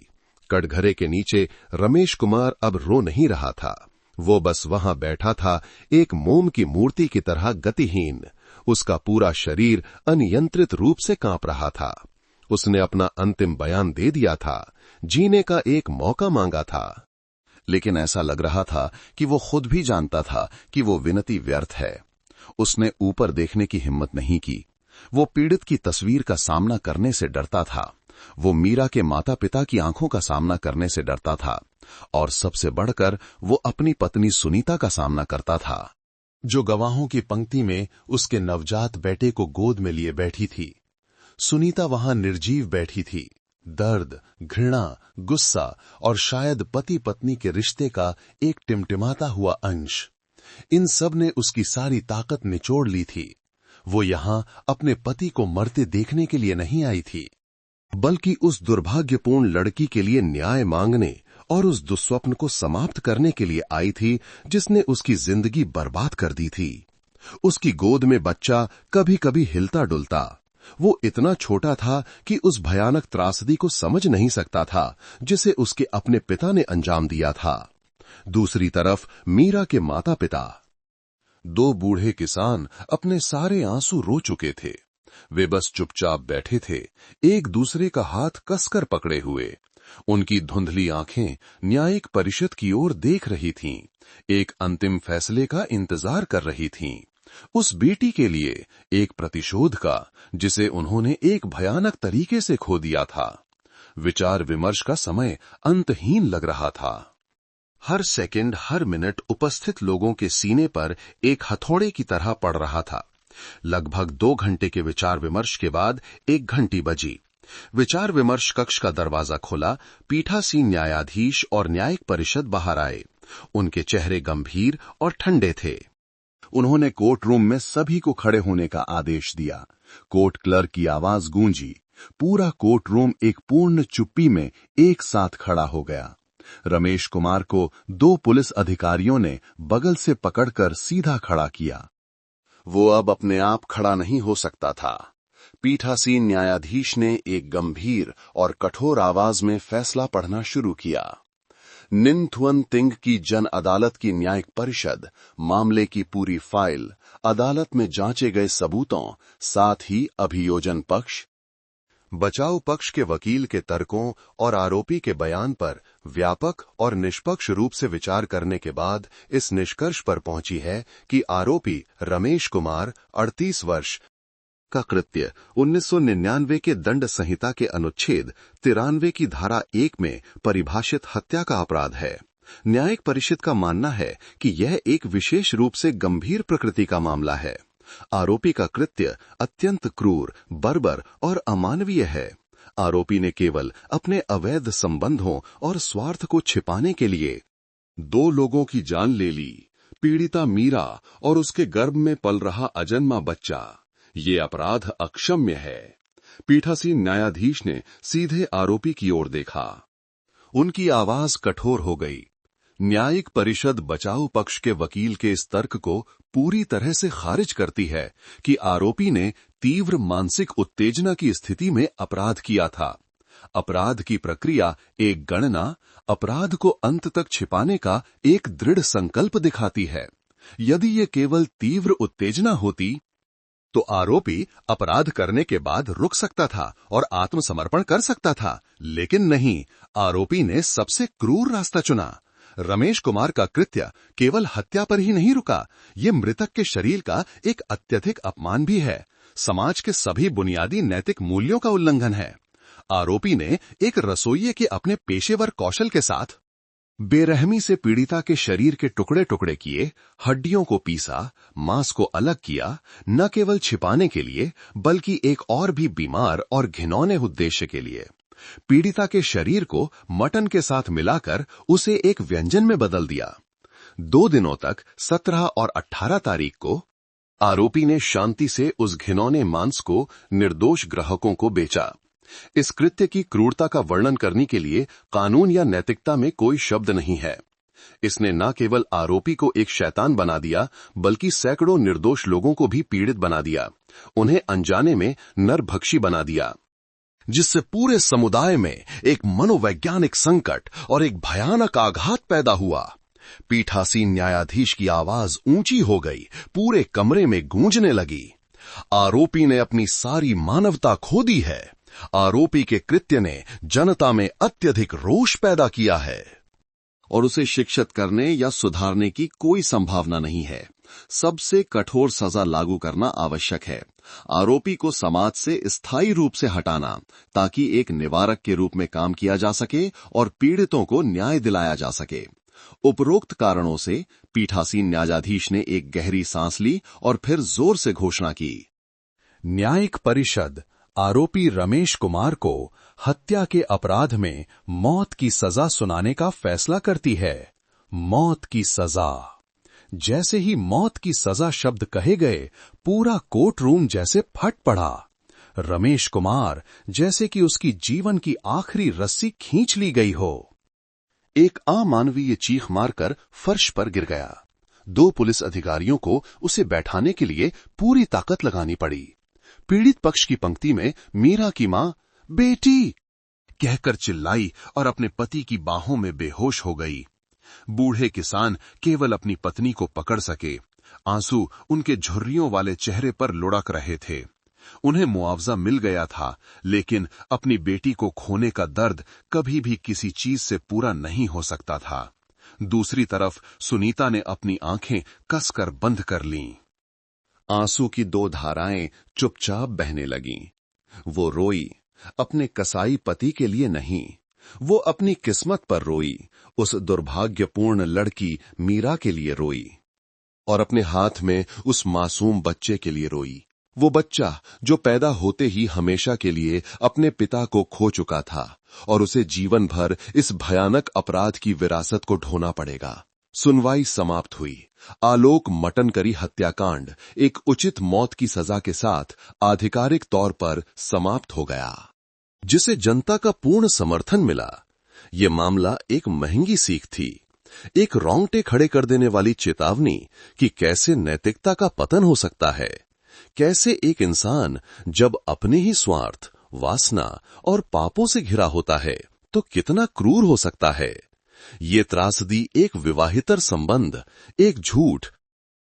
कटघरे के नीचे रमेश कुमार अब रो नहीं रहा था। वो बस वहां बैठा था, एक मोम की मूर्ति की तरह गतिहीन। उसका पूरा शरीर अनियंत्रित रूप से कांप रहा था। उसने अपना अंतिम बयान दे दिया था, जीने का एक मौका मांगा था। लेकिन ऐसा लग रहा था कि वो खुद भी जानता था कि वो विनती व्यर्थ है। उसने ऊपर देखने की हिम्मत नहीं की। वो पीड़ित की तस्वीर का सामना करने से डरता था। वो मीरा के माता पिता की आंखों का सामना करने से डरता था। और सबसे बढ़कर वो अपनी पत्नी सुनीता का सामना करता था, जो गवाहों की पंक्ति में उसके नवजात बेटे को गोद में लिए बैठी थी। सुनीता वहां निर्जीव बैठी थी। दर्द, घृणा, गुस्सा और शायद पति पत्नी के रिश्ते का एक टिमटिमाता हुआ अंश, इन सब ने उसकी सारी ताकत निचोड़ ली थी। वो यहां अपने पति को मरते देखने के लिए नहीं आई थी, बल्कि उस दुर्भाग्यपूर्ण लड़की के लिए न्याय मांगने और उस दुस्वप्न को समाप्त करने के लिए आई थी जिसने उसकी जिंदगी बर्बाद कर दी थी। उसकी गोद में बच्चा कभी कभी हिलता डुलता। वो इतना छोटा था कि उस भयानक त्रासदी को समझ नहीं सकता था जिसे उसके अपने पिता ने अंजाम दिया था। दूसरी तरफ मीरा के माता पिता, 2 बूढ़े किसान अपने सारे आंसू रो चुके थे। वे बस चुपचाप बैठे थे, एक दूसरे का हाथ कसकर पकड़े हुए। उनकी धुंधली आंखें न्यायिक परिषद की ओर देख रही थीं, एक अंतिम फैसले का इंतजार कर रही थीं। उस बेटी के लिए, एक प्रतिशोध का, जिसे उन्होंने एक भयानक तरीके से खो दिया था। विचार विमर्श का समय अंतहीन लग रहा था। हर सेकंड, हर मिनट उपस्थित लोगों के सीने पर एक हथौड़े की तरह पड़ रहा था। लगभग 2 घंटे के विचार विमर्श के बाद 1 घंटी बजी। विचार विमर्श कक्ष का दरवाजा खुला। पीठासीन न्यायाधीश और न्यायिक परिषद बाहर आए। उनके चेहरे गंभीर और ठंडे थे। उन्होंने कोर्ट रूम में सभी को खड़े होने का आदेश दिया। कोर्ट क्लर्क की आवाज गूंजी। पूरा कोर्ट रूम एक पूर्ण चुप्पी में एक साथ खड़ा हो गया। रमेश कुमार को 2 पुलिस अधिकारियों ने बगल से पकड़कर सीधा खड़ा किया। वो अब अपने आप खड़ा नहीं हो सकता था। पीठासीन न्यायाधीश ने एक गंभीर और कठोर आवाज में फैसला पढ़ना शुरू किया। निनथुअन तिंग की जन अदालत की न्यायिक परिषद मामले की पूरी फाइल, अदालत में जांचे गए सबूतों, साथ ही अभियोजन पक्ष, बचाव पक्ष के वकील के तर्कों और आरोपी के बयान पर व्यापक और निष्पक्ष रूप से विचार करने के बाद इस निष्कर्ष पर पहुंची है कि आरोपी रमेश कुमार 38 वर्ष का कृत्य 1999 के दंड संहिता के अनुच्छेद 93 की धारा 1 में परिभाषित हत्या का अपराध है। न्यायिक परिषद का मानना है कि यह एक विशेष रूप से गंभीर प्रकृति का मामला है। आरोपी का कृत्य अत्यंत क्रूर, बर्बर और अमानवीय है। आरोपी ने केवल अपने अवैध संबंधों और स्वार्थ को छिपाने के लिए 2 लोगों की जान ले ली, पीड़िता मीरा और उसके गर्भ में पल रहा अजन्मा बच्चा। ये अपराध अक्षम्य है। पीठासीन न्यायाधीश ने सीधे आरोपी की ओर देखा। उनकी आवाज कठोर हो गई। न्यायिक परिषद बचाव पक्ष के वकील के इस तर्क को पूरी तरह से खारिज करती है कि आरोपी ने तीव्र मानसिक उत्तेजना की स्थिति में अपराध किया था। अपराध की प्रक्रिया एक गणना, अपराध को अंत तक छिपाने का एक दृढ़ संकल्प दिखाती है। यदि ये केवल तीव्र उत्तेजना होती तो आरोपी अपराध करने के बाद रुक सकता था और आत्मसमर्पण कर सकता था, लेकिन नहीं, आरोपी ने सबसे क्रूर रास्ता चुना। रमेश कुमार का कृत्य केवल हत्या पर ही नहीं रुका, ये मृतक के शरीर का एक अत्यधिक अपमान भी है, समाज के सभी बुनियादी नैतिक मूल्यों का उल्लंघन है। आरोपी ने एक रसोइये के अपने पेशेवर कौशल के साथ बेरहमी से पीड़िता के शरीर के टुकड़े टुकड़े किए, हड्डियों को पीसा, मांस को अलग किया, न केवल छिपाने के लिए बल्कि एक और भी बीमार और घिनौने उद्देश्य के लिए। पीड़िता के शरीर को मटन के साथ मिलाकर उसे एक व्यंजन में बदल दिया। 2 दिनों तक 17 और 18 तारीख को आरोपी ने शांति से उस घिनौने मांस को निर्दोष ग्राहकों को बेचा। इस कृत्य की क्रूरता का वर्णन करने के लिए कानून या नैतिकता में कोई शब्द नहीं है। इसने न केवल आरोपी को एक शैतान बना दिया बल्कि सैकड़ों निर्दोष लोगों को भी पीड़ित बना दिया, उन्हें अनजाने में नरभक्षी बना दिया, जिससे पूरे समुदाय में एक मनोवैज्ञानिक संकट और एक भयानक आघात पैदा हुआ। पीठासीन न्यायाधीश की आवाज ऊंची हो गई, पूरे कमरे में गूंजने लगी। आरोपी ने अपनी सारी मानवता खो दी है। आरोपी के कृत्य ने जनता में अत्यधिक रोष पैदा किया है और उसे शिक्षित करने या सुधारने की कोई संभावना नहीं है। सबसे कठोर सजा लागू करना आवश्यक है। आरोपी को समाज से स्थायी रूप से हटाना ताकि एक निवारक के रूप में काम किया जा सके और पीड़ितों को न्याय दिलाया जा सके। उपरोक्त कारणों से पीठासीन न्यायाधीश ने एक गहरी सांस ली और फिर जोर से घोषणा की। न्यायिक परिषद आरोपी रमेश कुमार को हत्या के अपराध में मौत की सजा सुनाने का फैसला करती है। मौत की सजा। जैसे ही मौत की सजा शब्द कहे गए, पूरा कोर्ट रूम जैसे फट पड़ा। रमेश कुमार जैसे कि उसकी जीवन की आखिरी रस्सी खींच ली गई हो। एक अमानवीय चीख मारकर फर्श पर गिर गया। 2 पुलिस अधिकारियों को उसे बैठाने के लिए पूरी ताकत लगानी पड़ी। पीड़ित पक्ष की पंक्ति में मीरा की मां बेटी कहकर चिल्लाई और अपने पति की बाहों में बेहोश हो गई। बूढ़े किसान केवल अपनी पत्नी को पकड़ सके। आंसू उनके झुर्रियों वाले चेहरे पर लुढ़क रहे थे। उन्हें मुआवजा मिल गया था, लेकिन अपनी बेटी को खोने का दर्द कभी भी किसी चीज से पूरा नहीं हो सकता था। दूसरी तरफ सुनीता ने अपनी आंखें कसकर बंद कर लीं। आंसू की 2 धाराएं चुपचाप बहने लगीं। वो रोई, अपने कसाई पति के लिए नहीं, वो अपनी किस्मत पर रोई, उस दुर्भाग्यपूर्ण लड़की मीरा के लिए रोई और अपने हाथ में उस मासूम बच्चे के लिए रोई। वो बच्चा जो पैदा होते ही हमेशा के लिए अपने पिता को खो चुका था और उसे जीवन भर इस भयानक अपराध की विरासत को ढोना पड़ेगा। सुनवाई समाप्त हुई। आलोक मटनकरी हत्याकांड एक उचित मौत की सजा के साथ आधिकारिक तौर पर समाप्त हो गया, जिसे जनता का पूर्ण समर्थन मिला। ये मामला एक महंगी सीख थी, एक रोंगटे खड़े कर देने वाली चेतावनी कि कैसे नैतिकता का पतन हो सकता है, कैसे एक इंसान जब अपने ही स्वार्थ, वासना और पापों से घिरा होता है तो कितना क्रूर हो सकता है। ये त्रासदी एक विवाहितर संबंध, एक झूठ,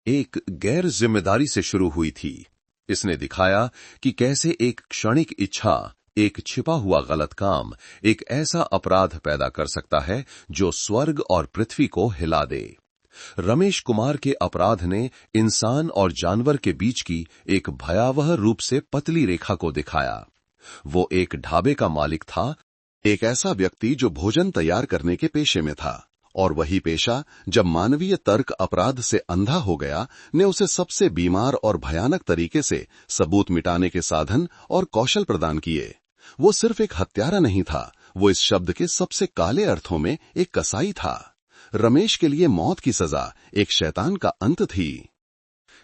एक गैर जिम्मेदारी से शुरू हुई थी। इसने दिखाया कि कैसे एक क्षणिक इच्छा, एक छिपा हुआ गलत काम एक ऐसा अपराध पैदा कर सकता है जो स्वर्ग और पृथ्वी को हिला दे। रमेश कुमार के अपराध ने इंसान और जानवर के बीच की एक भयावह रूप से पतली रेखा को दिखाया। वो एक ढाबे का मालिक था, एक ऐसा व्यक्ति जो भोजन तैयार करने के पेशे में था, और वही पेशा जब मानवीय तर्क अपराध से अंधा हो गया ने उसे सबसे बीमार और भयानक तरीके से सबूत मिटाने के साधन और कौशल प्रदान किए। वो सिर्फ एक हत्यारा नहीं था, वो इस शब्द के सबसे काले अर्थों में एक कसाई था। रमेश के लिए मौत की सजा एक शैतान का अंत थी,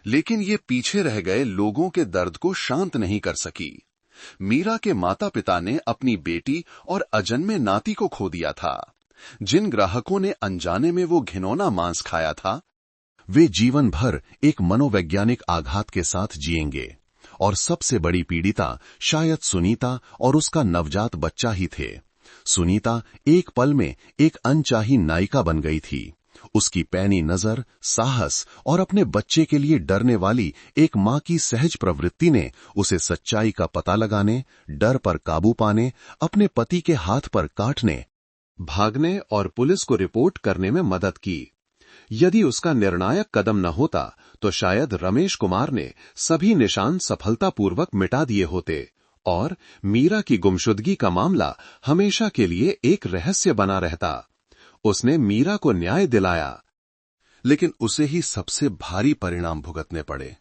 लेकिन ये पीछे रह गए लोगों के दर्द को शांत नहीं कर सकी। मीरा के माता पिता ने अपनी बेटी और अजन्मे नाती को खो दिया था। जिन ग्राहकों ने अनजाने में वो घिनौना मांस खाया था, वे जीवन भर एक मनोवैज्ञानिक आघात के साथ जिएंगे और सबसे बड़ी पीड़िता शायद सुनीता और उसका नवजात बच्चा ही थे। सुनीता एक पल में एक अनचाही नायिका बन गई थी। उसकी पैनी नजर, साहस और अपने बच्चे के लिए डरने वाली एक मां की सहज प्रवृत्ति ने उसे सच्चाई का पता लगाने, डर पर काबू पाने, अपने पति के हाथ पर काटने, भागने और पुलिस को रिपोर्ट करने में मदद की। यदि उसका निर्णायक कदम न होता तो शायद रमेश कुमार ने सभी निशान सफलतापूर्वक मिटा दिए होते और मीरा की गुमशुदगी का मामला हमेशा के लिए एक रहस्य बना रहता। उसने मीरा को न्याय दिलाया, लेकिन उसे ही सबसे भारी परिणाम भुगतने पड़े।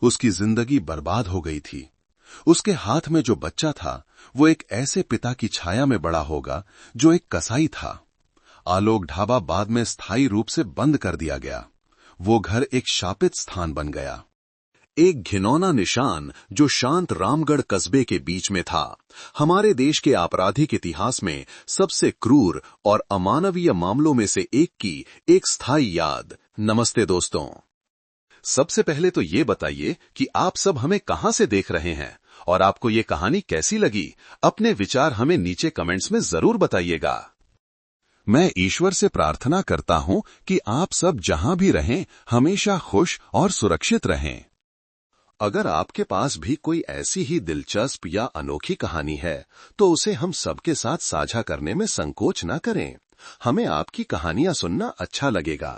उसकी जिंदगी बर्बाद हो गई थी। उसके हाथ में जो बच्चा था वो एक ऐसे पिता की छाया में बड़ा होगा जो एक कसाई था। आलोक ढाबा बाद में स्थायी रूप से बंद कर दिया गया। वो घर एक शापित स्थान बन गया। एक घिनौना निशान जो शांत रामगढ़ कस्बे के बीच में था, हमारे देश के आपराधिक इतिहास में सबसे क्रूर और अमानवीय मामलों में से एक की एक स्थायी याद। नमस्ते दोस्तों, सबसे पहले तो ये बताइए कि आप सब हमें कहां से देख रहे हैं और आपको ये कहानी कैसी लगी। अपने विचार हमें नीचे कमेंट्स में जरूर बताइएगा। मैं ईश्वर से प्रार्थना करता हूं कि आप सब जहां भी रहें हमेशा खुश और सुरक्षित रहें। अगर आपके पास भी कोई ऐसी ही दिलचस्प या अनोखी कहानी है तो उसे हम सबके साथ साझा करने में संकोच न करें। हमें आपकी कहानियां सुनना अच्छा लगेगा।